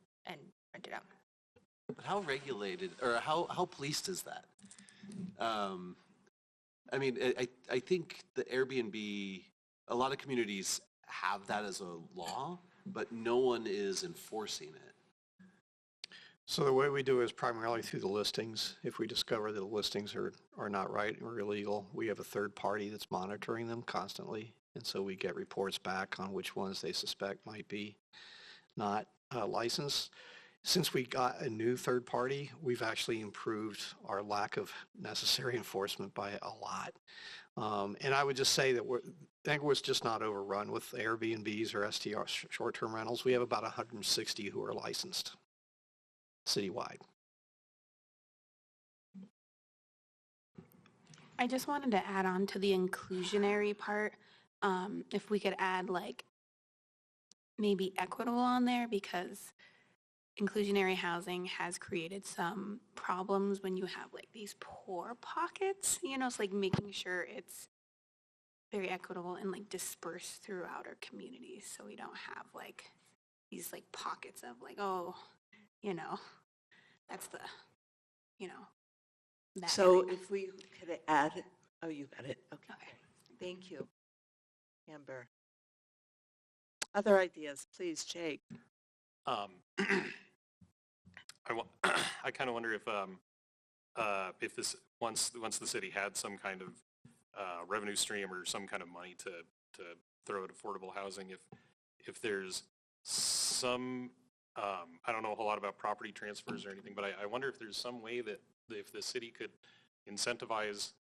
rent it out. But how regulated, or how policed is that? I mean, I think the Airbnb, a lot of communities have that as a law, but no one is enforcing it. So the way we do it is primarily through the listings. If we discover that the listings are not right or illegal, we have a third party that's monitoring them constantly. And so we get reports back on which ones they suspect might be not licensed. Since we got a new third party, we've actually improved our lack of necessary enforcement by a lot. And I would just say that Englewood's just not overrun with Airbnbs or STR, short-term rentals. We have about 160 who are licensed citywide. I just wanted to add on to the inclusionary part. If we could add like maybe equitable on there, because inclusionary housing has created some problems when you have like these poor pockets, you know, it's like making sure it's very equitable and like dispersed throughout our communities, so we don't have like these like pockets of like, oh, you know, that's the, you know. That So area. if we could add, oh, you got it. Okay. Thank you, Amber. Other ideas, please, Jake. I kind of wonder if this once the city had some kind of revenue stream or some kind of money to throw at affordable housing, if there's some I don't know a whole lot about property transfers or anything, but I wonder if there's some way that if the city could incentivize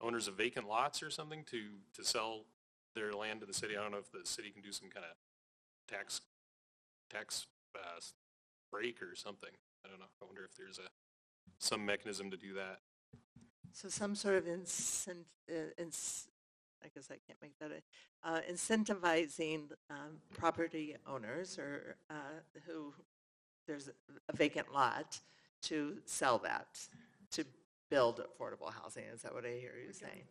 owners of vacant lots or something to sell their land to the city. I don't know if the city can do some kind of tax break or something. I don't know. I wonder if there's some mechanism to do that. So some sort of I guess I can't make that incentivizing property owners or who there's a vacant lot to sell that, to build affordable housing. Is that what I hear you saying?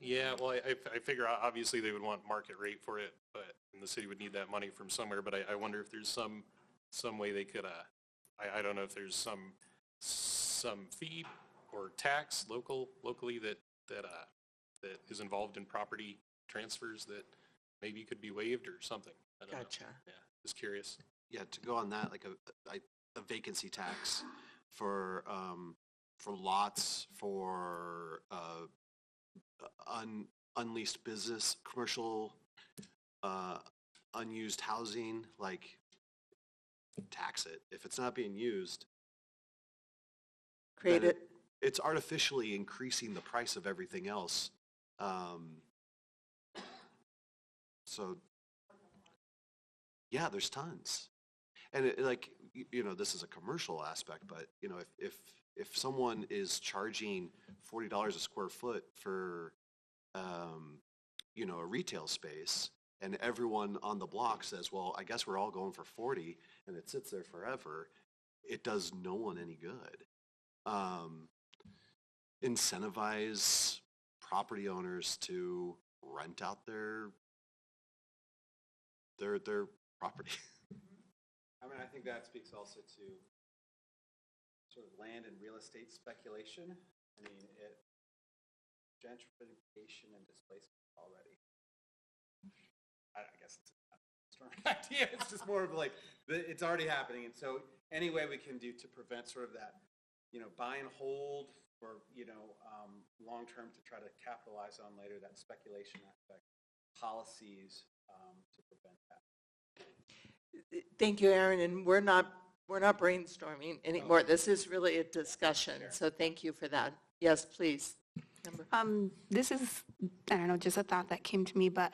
Yeah, well, I figure obviously they would want market rate for it, and the city would need that money from somewhere, but I wonder if there's some way they could, I don't know if there's some fee or tax locally that is involved in property transfers that maybe could be waived or something. I don't know. Yeah, just curious. Yeah, to go on that, like a vacancy tax for lots, for unleased business, commercial, unused housing, like tax it. If it's not being used, create it. It's artificially increasing the price of everything else. So yeah, there's tons. And this is a commercial aspect, but if someone is charging $40 a square foot for a retail space, and everyone on the block says, well, I guess we're all going for 40, and it sits there forever, it does no one any good. Incentivize property owners to rent out their property. I mean, I think that speaks also to sort of land and real estate speculation. I mean, gentrification and displacement already. I guess it's not a strong idea. It's just more of like, it's already happening. And so any way we can do to prevent sort of that, buy and hold for, long-term to try to capitalize on later, that speculation aspect, policies to prevent that. Thank you, Aaron, and we're not brainstorming anymore. This is really a discussion, so thank you for that. Yes, please. This is, I don't know, just a thought that came to me, but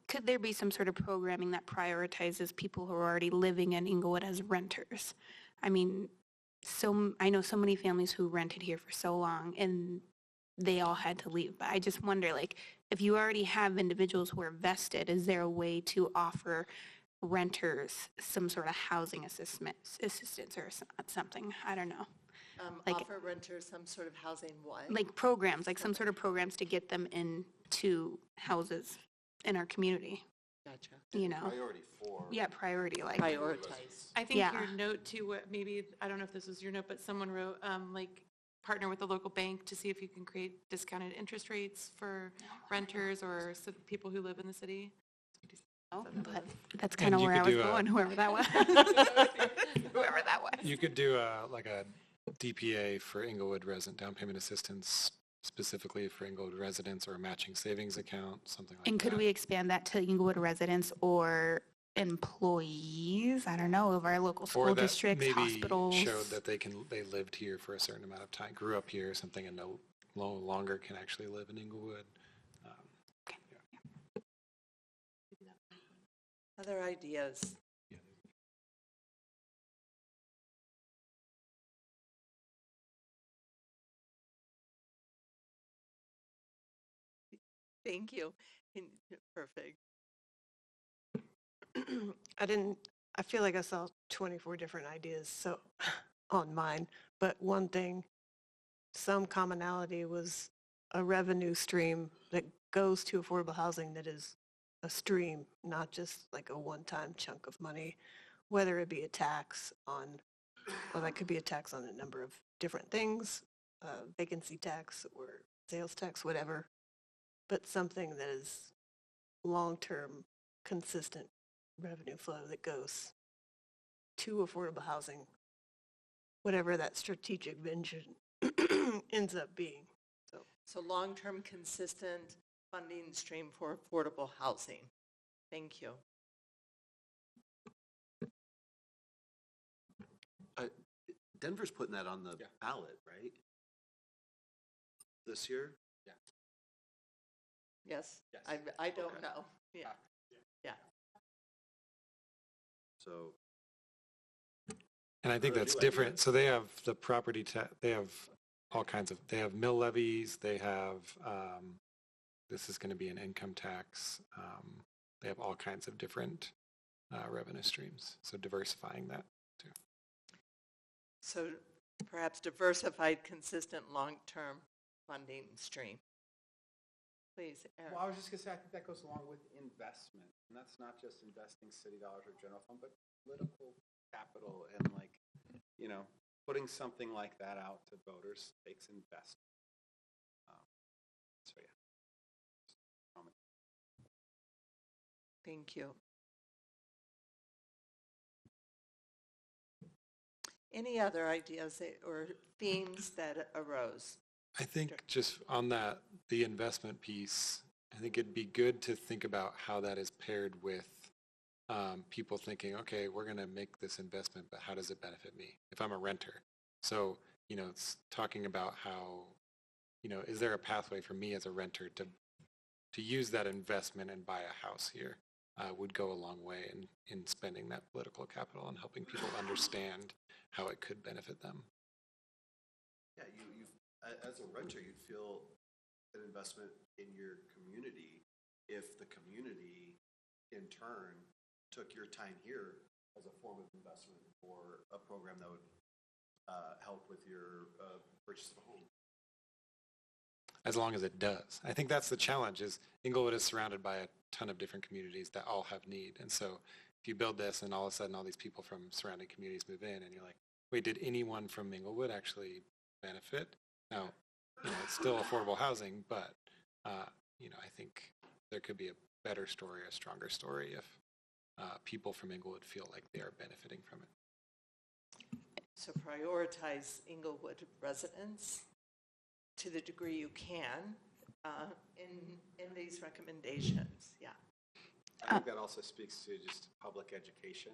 could there be some sort of programming that prioritizes people who are already living in Inglewood as renters? I mean, I know so many families who rented here for so long and they all had to leave, but I just wonder, like, if you already have individuals who are vested, is there a way to offer renters some sort of housing assistance or something? I don't know. Offer renters some sort of housing what? Like programs, like some sort of programs to get them into houses in our community. Gotcha. Priority for. Yeah, priority, like. Prioritize. I think your note too, maybe, I don't know if this was your note, but someone wrote, like, partner with the local bank to see if you can create discounted interest rates for renters or people who live in the city. Oh, but that's kind of where I was going, whoever that was. Whoever that was. You could do like a DPA for Inglewood resident down payment assistance specifically for Inglewood residents, or a matching savings account, something like that. And could we expand that to Inglewood residents or employees? I don't know, of our local school districts, hospitals. Maybe showed that they lived here for a certain amount of time, grew up here or something, and no longer can actually live in Inglewood. Other ideas? Thank you. Perfect. I feel like I saw 24 different ideas so on mine, but one thing, some commonality was a revenue stream that goes to affordable housing that is a stream, not just like a one-time chunk of money, whether it be a tax on, well, that could be a tax on a number of different things, vacancy tax or sales tax, whatever, but something that is long-term, consistent revenue flow that goes to affordable housing, whatever that strategic vision ends up being. So long-term, consistent funding stream for affordable housing. Thank you. Denver's putting that on the ballot, right? This year? Yeah. Yes. I don't know. Yeah. Yeah. So. And I think that's different. So they have the property tax, they have all kinds of, they have mill levies, they have, this is going to be an income tax. They have all kinds of different revenue streams. So diversifying that too. So perhaps diversified, consistent, long-term funding stream. Please, Eric. Well, I was just going to say, I think that goes along with investment. And that's not just investing city dollars or general fund, but political capital and putting something like that out to voters takes investment. So yeah. Thank you. Any other ideas or themes that arose? I think just on that, the investment piece, I think it'd be good to think about how that is paired with people thinking, okay, we're going to make this investment, but how does it benefit me if I'm a renter? So, it's talking about how, is there a pathway for me as a renter to use that investment and buy a house here? Would go a long way in spending that political capital and helping people understand how it could benefit them. Yeah, you as a renter, you'd feel an investment in your community if the community, in turn, took your time here as a form of investment for a program that would help with your purchase of a home. As long as it does. I think that's the challenge is Inglewood is surrounded by a ton of different communities that all have need. And so if you build this and all of a sudden all these people from surrounding communities move in and you're like, wait, did anyone from Inglewood actually benefit? Now, it's still affordable housing, but, I think there could be a better story, a stronger story if people from Inglewood feel like they are benefiting from it. So prioritize Inglewood residents to the degree you can in these recommendations. Yeah. I think that also speaks to just public education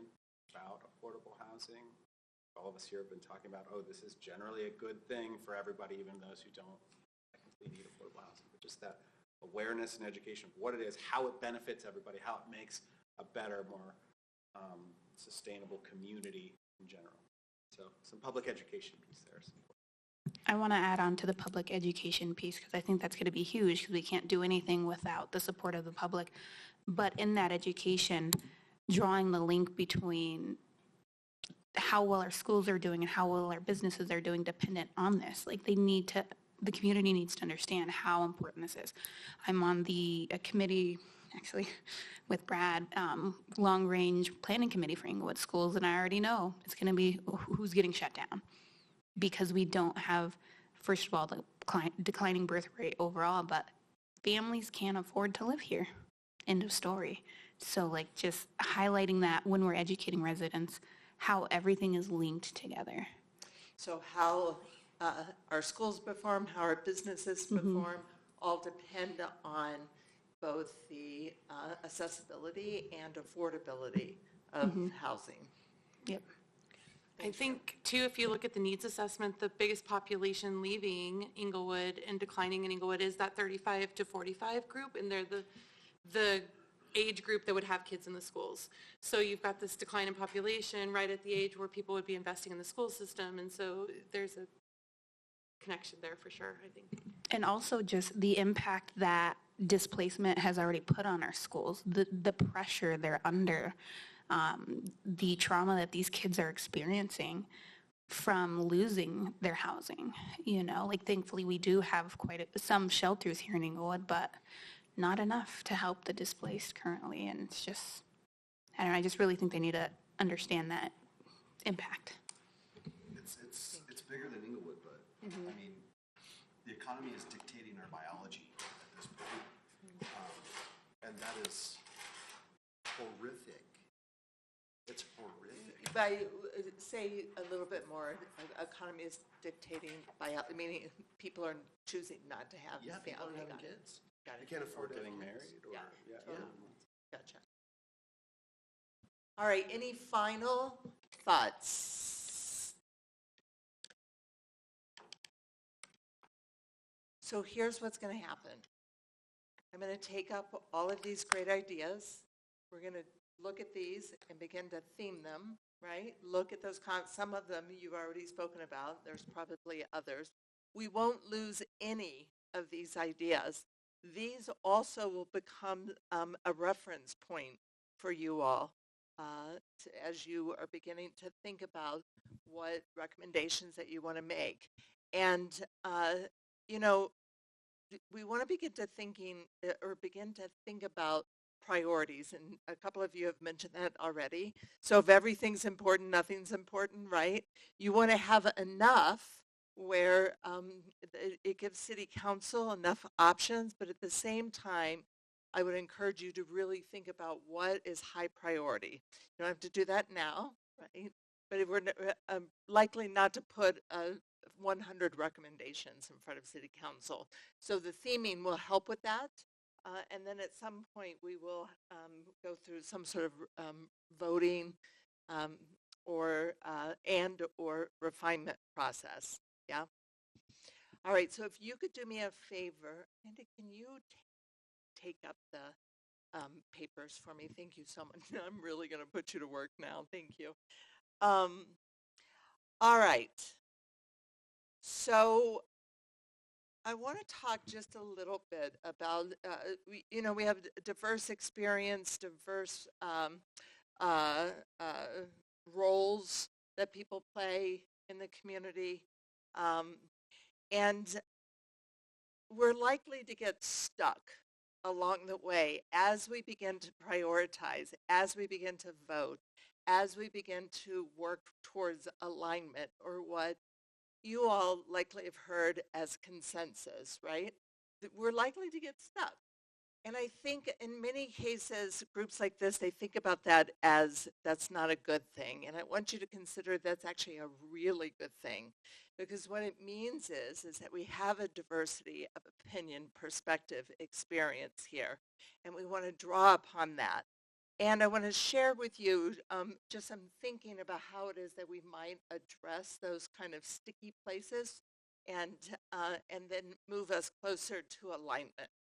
about affordable housing. All of us here have been talking about, this is generally a good thing for everybody, even those who don't technically need affordable housing. But just that awareness and education of what it is, how it benefits everybody, how it makes a better, more sustainable community in general. So some public education piece there. I want to add on to the public education piece because I think that's going to be huge because we can't do anything without the support of the public. But in that education, drawing the link between how well our schools are doing and how well our businesses are doing dependent on this. Like the community needs to understand how important this is. I'm on the committee, actually, with Brad, long-range planning committee for Inglewood schools, and I already know it's going to be who's getting shut down because we don't have, first of all, the declining birth rate overall, but families can't afford to live here. End of story. So just highlighting that when we're educating residents, how everything is linked together. So how our schools perform, how our businesses perform, all depend on both the accessibility and affordability of housing. Yep. I think, too, if you look at the needs assessment, the biggest population leaving Inglewood and declining in Inglewood is that 35 to 45 group, and they're the age group that would have kids in the schools. So you've got this decline in population right at the age where people would be investing in the school system, and so there's a connection there for sure, I think. And also just the impact that displacement has already put on our schools, the pressure they're under, the trauma that these kids are experiencing from losing their housing. Thankfully we do have some shelters here in Inglewood, but not enough to help the displaced currently. And it's just, I don't know, I just really think they need to understand that impact. It's bigger than Inglewood, but I mean, the economy is dictating our biology at this point. And that is horrific. It's horrific. Say a little bit more. Economy is dictating biology, meaning people are choosing not to have family. People are having kids. They can't afford getting married. Totally. Gotcha. All right, any final thoughts? So here's what's going to happen. I'm going to take up all of these great ideas. We're going to look at these and begin to theme them, right? Look at those, some of them you've already spoken about. There's probably others. We won't lose any of these ideas. These also will become a reference point for you all as you are beginning to think about what recommendations that you want to make. And, we want to begin to think about priorities. And a couple of you have mentioned that already. So if everything's important, nothing's important, right? You want to have enough where it gives City Council enough options, but at the same time, I would encourage you to really think about what is high priority. You don't have to do that now, right? But if we're likely not to put 100 recommendations in front of City Council. So the theming will help with that. And then at some point, we will go through some sort of voting or refinement process. Yeah. All right. So if you could do me a favor, Andy, can you take up the papers for me? Thank you so much. I'm really going to put you to work now. Thank you. All right. So I want to talk just a little bit about, we have diverse experience, diverse uh, roles that people play in the community. And we're likely to get stuck along the way as we begin to prioritize, as we begin to vote, as we begin to work towards alignment, or what you all likely have heard as consensus, right? We're likely to get stuck. And I think in many cases, groups like this, they think about that as that's not a good thing. And I want you to consider that's actually a really good thing. Because what it means is that we have a diversity of opinion, perspective, experience here. And we want to draw upon that. And I want to share with you just some thinking about how it is that we might address those kind of sticky places and then move us closer to alignment.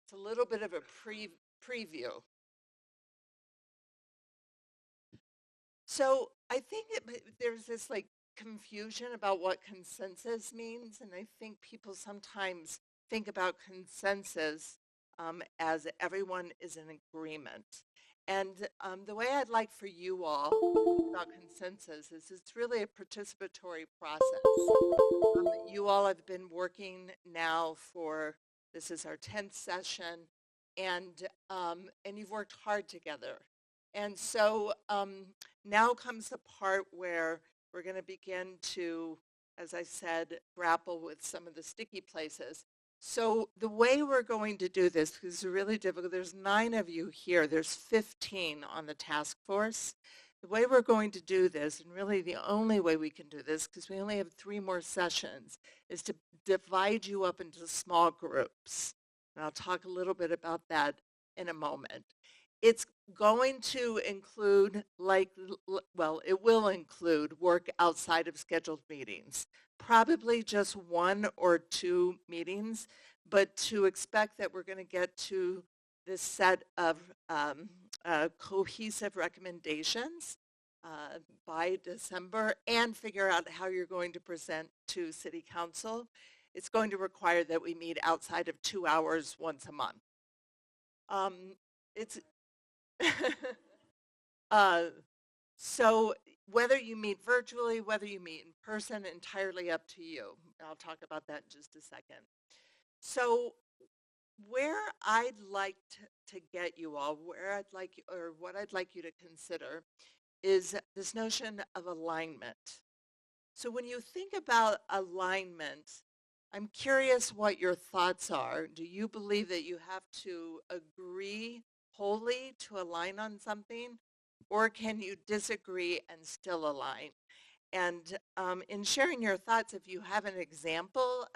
It's a little bit of a preview. So I think there's this like confusion about what consensus means, and I think people sometimes think about consensus as everyone is in agreement. And the way I'd like for you all to think about consensus is it's really a participatory process. You all have been working now for, this is our 10th session, and you've worked hard together. And so now comes the part where we're going to begin to, as I said, grapple with some of the sticky places. So the way we're going to do this, because it's really difficult, there's 9 of you here, there's 15 on the task force. The way we're going to do this, and really the only way we can do this, because we only have 3 more sessions, is to divide you up into small groups. And I'll talk a little bit about that in a moment. It's going to include, it will include work outside of scheduled meetings. Probably just 1 or 2 meetings, but to expect that we're going to get to this set of cohesive recommendations by December and figure out how you're going to present to City Council. It's going to require that we meet outside of 2 hours once a month. So whether you meet virtually, whether you meet in person, entirely up to you. I'll talk about that in just a second. So where I'd like to get you all, what I'd like you to consider is this notion of alignment. So when you think about alignment, I'm curious what your thoughts are. Do you believe that you have to agree wholly to align on something, or can you disagree and still align? And in sharing your thoughts, if you have an example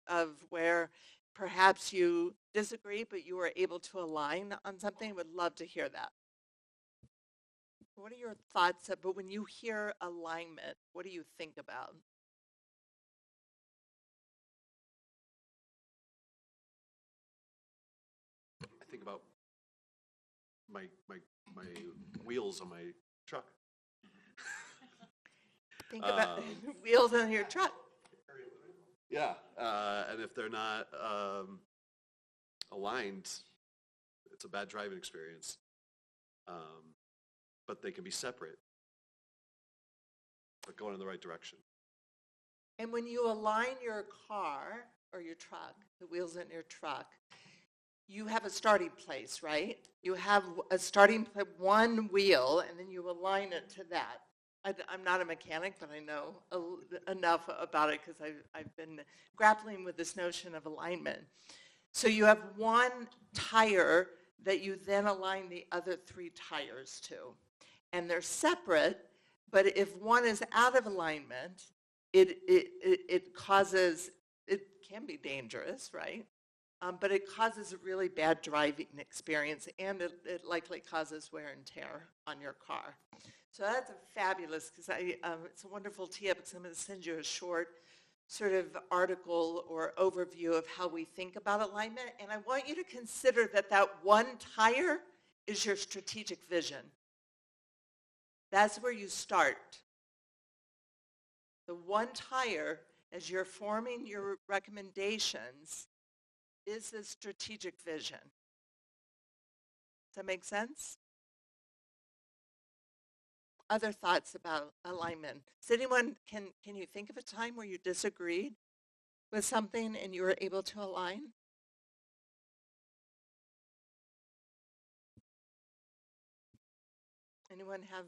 of where perhaps you disagree, but you were able to align on something, would love to hear that. What are your thoughts? But when you hear alignment, what do you think about? I think about my wheels on my truck. Think about wheels on your truck. Yeah, and if they're not aligned, it's a bad driving experience. But they can be separate, but going in the right direction. And when you align your car or your truck, the wheels in your truck, you have a starting place, right? You have a starting place, 1 wheel, and then you align it to that. I'm not a mechanic, but I know enough about it because I've been grappling with this notion of alignment. So you have 1 tire that you then align the other 3 tires to. And they're separate, but if one is out of alignment, it causes, it can be dangerous, right? But it causes a really bad driving experience, and it likely causes wear and tear on your car. So that's fabulous, because it's a wonderful tee up, because I'm going to send you a short sort of article or overview of how we think about alignment. And I want you to consider that that 1 tire is your strategic vision. That's where you start. The 1 tire, as you're forming your recommendations, is the strategic vision. that make sense? Other thoughts about alignment? Does anyone, can you think of a time where you disagreed with something and you were able to align? Anyone have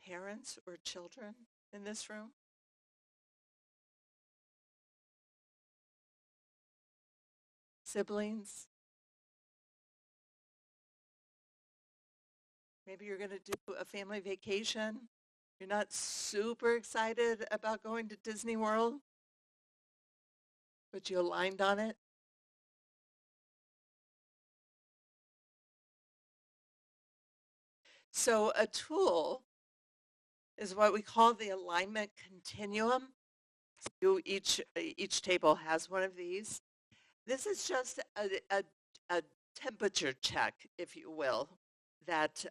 parents or children in this room? Siblings? Maybe you're going to do a family vacation. You're not super excited about going to Disney World, but you aligned on it. So a tool is what we call the alignment continuum. Each table has one of these. This is just a temperature check, if you will, that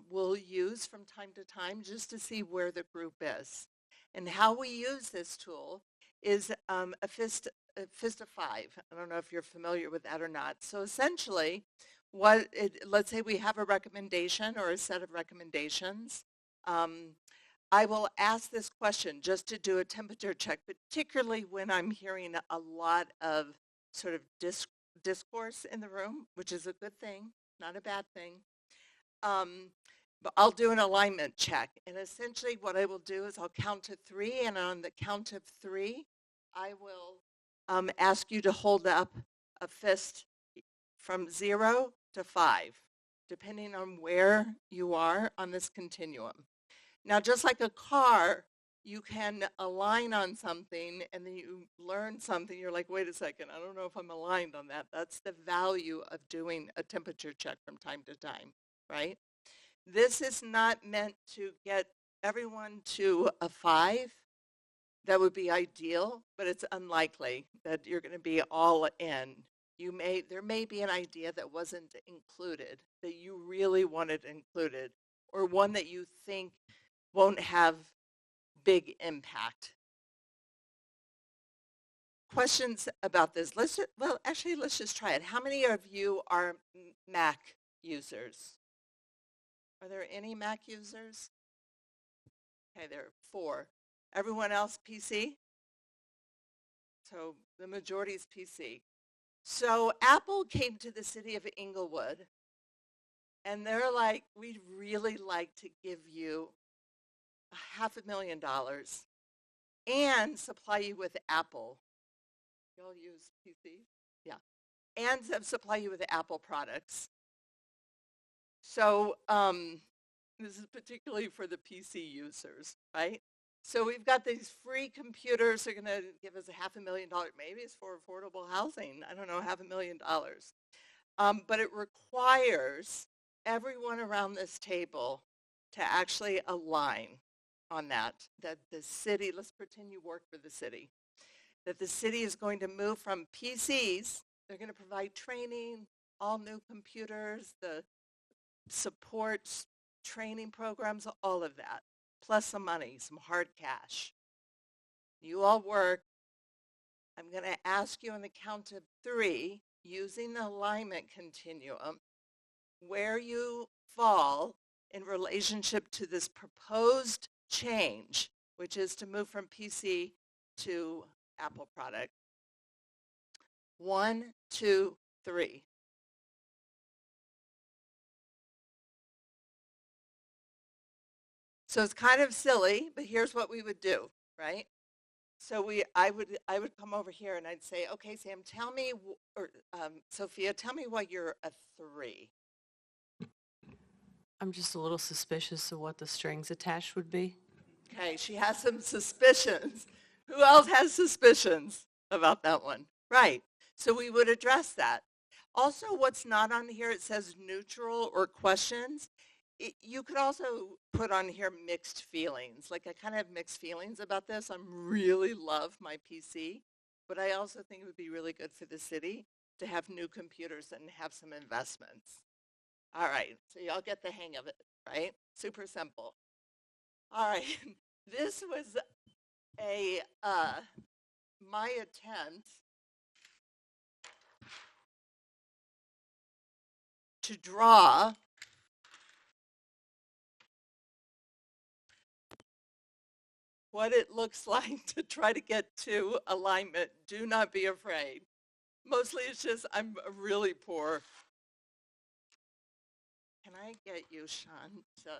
we'll use from time to time just to see where the group is. And how we use this tool is a fist of 5. I don't know if you're familiar with that or not. So essentially, let's say we have a recommendation or a set of recommendations. I will ask this question just to do a temperature check, particularly when I'm hearing a lot of sort of discourse in the room, which is a good thing, not a bad thing. But I'll do an alignment check. And essentially what I will do is I'll count to 3, and on the count of 3, I will ask you to hold up a fist from 0 to 5, depending on where you are on this continuum. Now, just like a car, you can align on something and then you learn something. You're like, wait a second, I don't know if I'm aligned on that. That's the value of doing a temperature check from time to time, right? This is not meant to get everyone to a 5. That would be ideal, but it's unlikely that you're going to be all in. There may be an idea that wasn't included, that you really wanted included, or one that you think won't have big impact. Questions about this? Let's just try it. How many of you are Mac users? Are there any Mac users? Okay, there are 4. Everyone else PC? So the majority is PC. So Apple came to the city of Inglewood, and they're like, we'd really like to give you $500,000 and supply you with Apple. Y'all use PC? Yeah. And supply you with Apple products. So this is particularly for the PC users, right? So we've got these free computers. They're going to give us $500,000. Maybe it's for affordable housing. I don't know, $500,000. But it requires everyone around this table to actually align on that the city, let's pretend you work for the city, that the city is going to move from PCs. They're going to provide training, all new computers, the supports, training programs, all of that, plus some money, some hard cash. You all work. I'm going to ask you on the count of 3, using the alignment continuum, where you fall in relationship to this proposed change, which is to move from PC to Apple product. 1, 2, 3. So it's kind of silly, but here's what we would do, right? So I would come over here and I'd say, okay, Sam, tell me, or Sophia, tell me why you're a 3. I'm just a little suspicious of what the strings attached would be. Okay, she has some suspicions. Who else has suspicions about that one? Right. So we would address that. Also, what's not on here, it says neutral or questions. You could also put on here mixed feelings. Like I kind of have mixed feelings about this. I really love my PC, but I also think it would be really good for the city to have new computers and have some investments. All right, so y'all get the hang of it, right? Super simple. All right, this was my attempt to draw what it looks like to try to get to alignment. Do not be afraid. Mostly it's just I'm really poor. Can I get you, Sean, to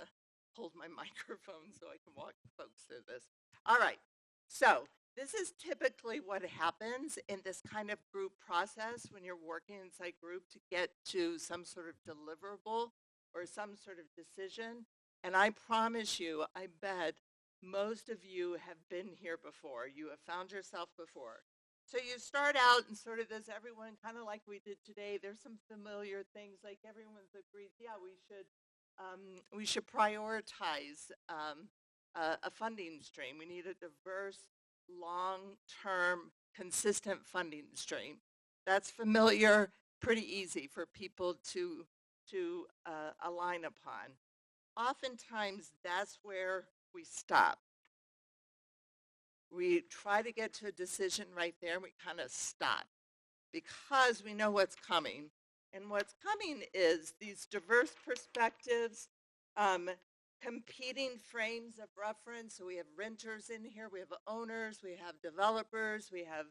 hold my microphone so I can walk folks through this? All right. So this is typically what happens in this kind of group process when you're working inside group to get to some sort of deliverable or some sort of decision. And I promise you, I bet most of you have been here before. You have found yourself before. So you start out and sort of this, everyone kind of like we did today. There's some familiar things like everyone's agreed, yeah, we should prioritize a funding stream. We need a diverse, long-term, consistent funding stream. That's familiar, pretty easy for people to align upon. Oftentimes, that's where we stop. We try to get to a decision right there, and we kind of stop because we know what's coming. And what's coming is these diverse perspectives, competing frames of reference. So we have renters in here, we have owners, we have developers, we have,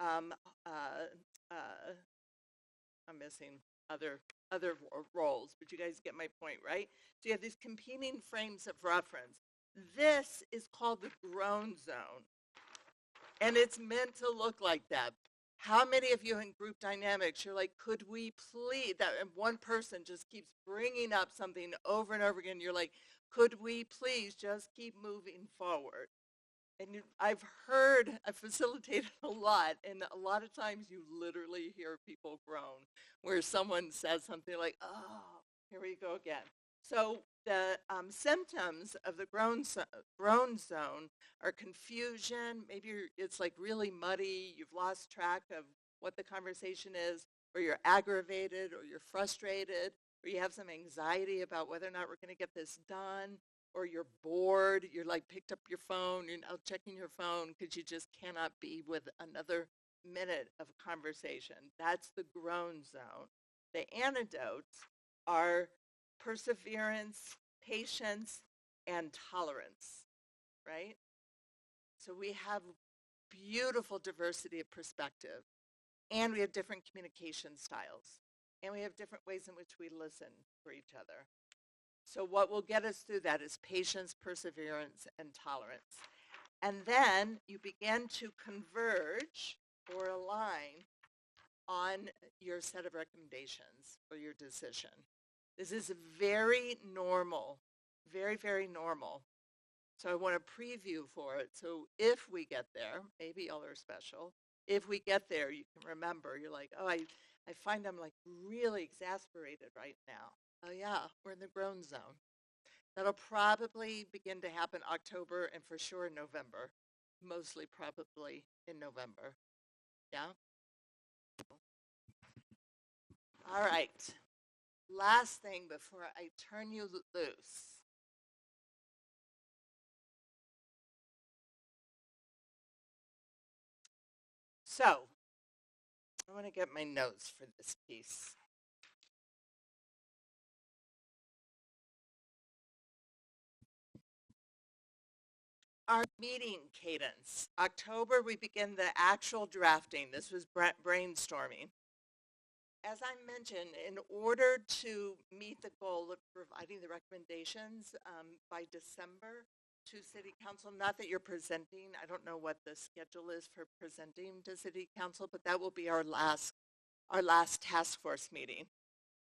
I'm missing other roles, but you guys get my point, right? So you have these competing frames of reference. This is called the groan zone. And it's meant to look like that. How many of you in group dynamics, you're like, could we please, that one person just keeps bringing up something over and over again. You're like, could we please just keep moving forward? And I've facilitated a lot, and a lot of times you literally hear people groan where someone says something like, oh, here we go again. So the symptoms of the groan zone are confusion. Maybe it's like really muddy. You've lost track of what the conversation is, or you're aggravated, or you're frustrated, or you have some anxiety about whether or not we're going to get this done, or you're bored. You're like picked up your phone, you're now checking your phone because you just cannot be with another minute of conversation. That's the groan zone. The antidotes are perseverance, patience, and tolerance, right? So we have beautiful diversity of perspective, and we have different communication styles, and we have different ways in which we listen for each other. So what will get us through that is patience, perseverance, and tolerance. And then you begin to converge or align on your set of recommendations or your decision. This is very normal, very, very normal. So I want to preview for it. So if we get there, maybe y'all are special. If we get there, you can remember, you're like, oh, I find I'm like really exasperated right now. Oh yeah, we're in the groan zone. That'll probably begin to happen October and for sure in November. Mostly probably in November. Yeah? All right. Last thing before I turn you loose. So, I want to get my notes for this piece. Our meeting cadence. October, we begin the actual drafting. This was brainstorming. As I mentioned, in order to meet the goal of providing the recommendations by December to City Council, not that you're presenting, I don't know what the schedule is for presenting to City Council, but that will be our last task force meeting.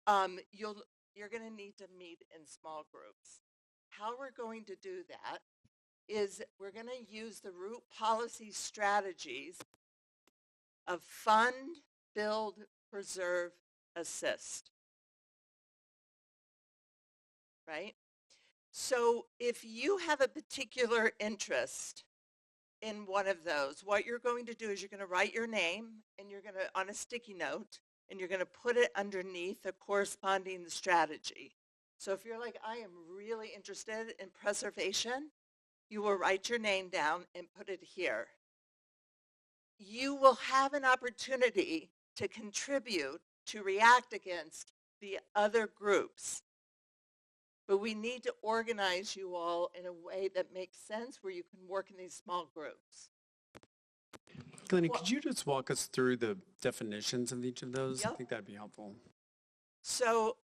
You're going to need to meet in small groups. How we're going to do that is we're going to use the root policy strategies of fund, build, preserve, assist, right? So if you have a particular interest in one of those, what you're going to do is you're going to write your name and you're going to, on a sticky note, and you're going to put it underneath a corresponding strategy. So if you're like, I am really interested in preservation, you will write your name down and put it here. You will have an opportunity to contribute, to react against the other groups. But we need to organize you all in a way that makes sense where you can work in these small groups. Glennie, could you just walk us through the definitions of each of those? I Yep. think that'd be helpful. So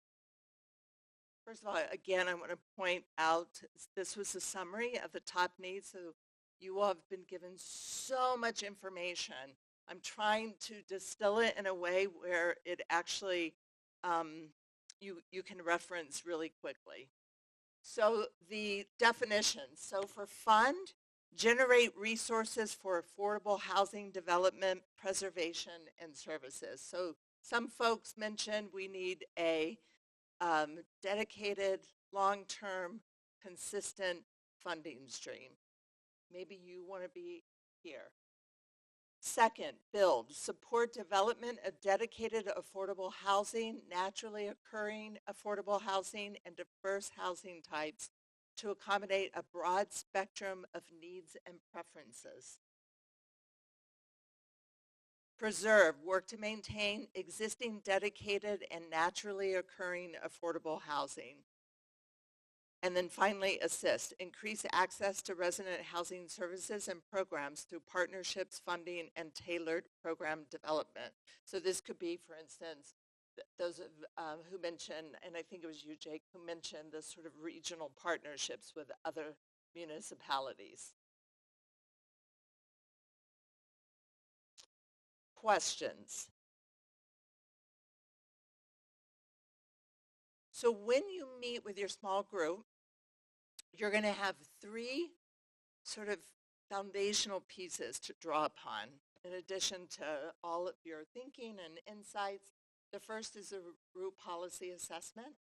first of all, again, I want to point out this was a summary of the top needs. So you all have been given so much information. I'm trying to distill it in a way where it actually you can reference really quickly. So the definitions. So for fund, generate resources for affordable housing development, preservation, and services. So some folks mentioned we need a dedicated, long-term, consistent funding stream. Maybe you want to be here. Second, build, support development of dedicated affordable housing, naturally occurring affordable housing, and diverse housing types to accommodate a broad spectrum of needs and preferences. Preserve, work to maintain existing dedicated and naturally occurring affordable housing. And then finally, assist, increase access to resident housing services and programs through partnerships, funding, and tailored program development. So this could be, for instance, those who mentioned, and I think it was you, Jake, who mentioned the sort of regional partnerships with other municipalities. Questions? So when you meet with your small group, you're going to have three sort of foundational pieces to draw upon in addition to all of your thinking and insights. The first is a group policy assessment.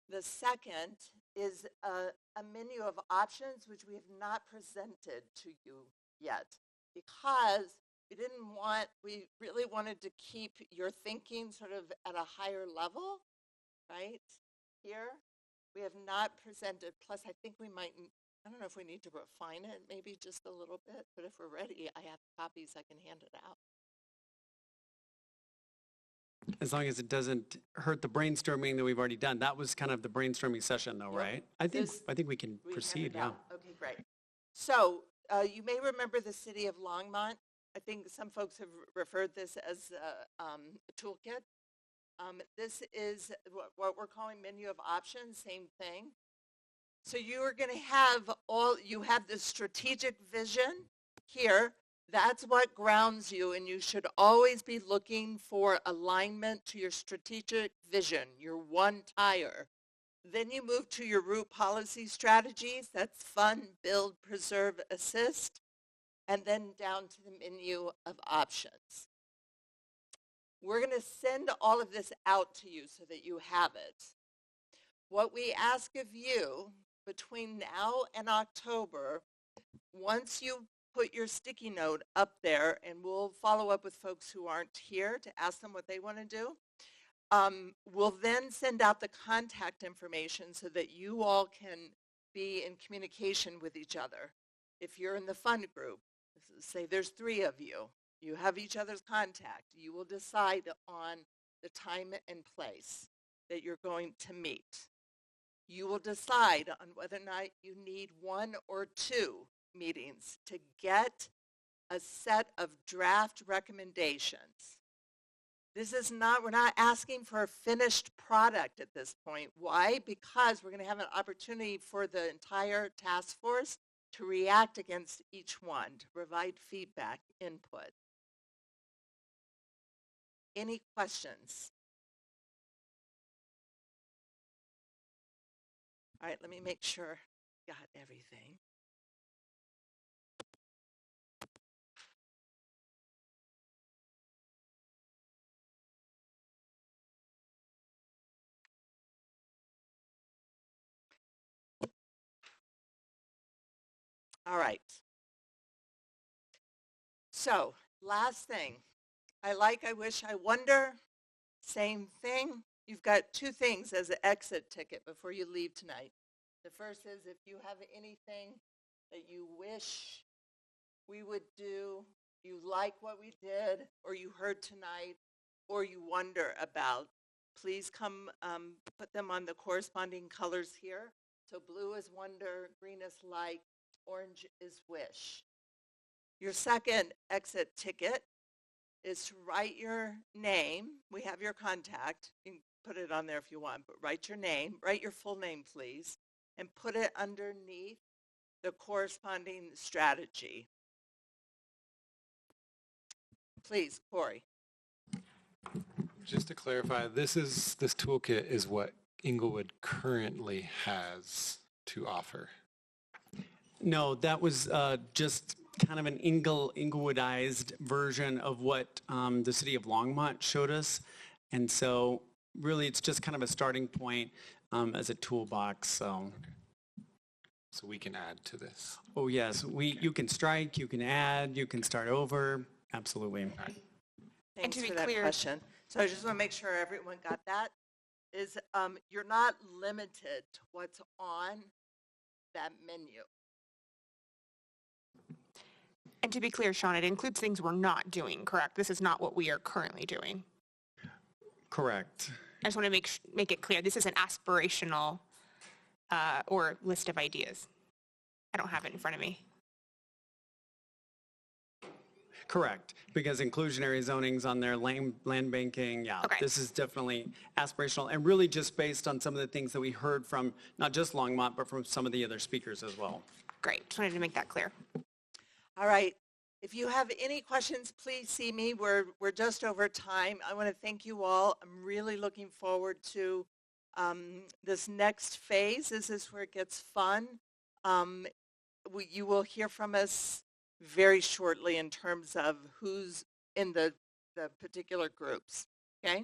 The second is a menu of options which we have not presented to you yet because we really wanted to keep your thinking sort of at a higher level, right? Here, we have not presented, plus I think we might, I don't know if we need to refine it maybe just a little bit, but if we're ready, I have copies, I can hand it out. As long as it doesn't hurt the brainstorming that we've already done. That was kind of the brainstorming session though, Yep. right? I think we can proceed, yeah. Okay, great. So you may remember the city of Longmont. I think some folks have referred this as a toolkit. This is what we're calling menu of options, same thing. So you are going to have you have this strategic vision here. That's what grounds you, and you should always be looking for alignment to your strategic vision, your one tire. Then you move to your root policy strategies. That's fund, build, preserve, assist, and then down to the menu of options. We're going to send all of this out to you so that you have it. What we ask of you between now and October, once you put your sticky note up there, and we'll follow up with folks who aren't here to ask them what they want to do, we'll then send out the contact information so that you all can be in communication with each other. If you're in the fund group, say there's 3 of you, you have each other's contact. You will decide on the time and place that you're going to meet. You will decide on whether or not you need 1 or 2 meetings to get a set of draft recommendations. This is not, we're not asking for a finished product at this point. Why? Because we're going to have an opportunity for the entire task force to react against each one, to provide feedback, input. Any questions? All right, let me make sure I got everything. All right. So, last thing. I like, I wish, I wonder. Same thing. You've got 2 things as an exit ticket before you leave tonight. The first is if you have anything that you wish we would do, you like what we did, or you heard tonight, or you wonder about, please come put them on the corresponding colors here. So blue is wonder, green is like, orange is wish. Your second exit ticket is to write your name. We have your contact. You can put it on there if you want, but write your name. Write your full name, please, and put it underneath the corresponding strategy. Please, Corey. Just to clarify, this toolkit is what Inglewood currently has to offer. No, that was just kind of an Inglewoodized version of what the city of Longmont showed us. And so really it's just kind of a starting point as a toolbox. So we can add to this. Oh yes, you can strike, you can add, you can start over. Absolutely. Thanks to be for that clear- question. So I just want to make sure everyone got that. Is you're not limited to what's on that menu. And to be clear, Sean, it includes things we're not doing, correct? This is not what we are currently doing. Correct. I just want to make it clear. This is an aspirational or list of ideas. I don't have it in front of me. Correct, because inclusionary zoning's on there, land banking, yeah. Okay. This is definitely aspirational and really just based on some of the things that we heard from not just Longmont, but from some of the other speakers as well. Great, just wanted to make that clear. All right. If you have any questions, please see me. We're just over time. I want to thank you all. I'm really looking forward to this next phase. This is where it gets fun. You will hear from us very shortly in terms of who's in the particular groups, okay?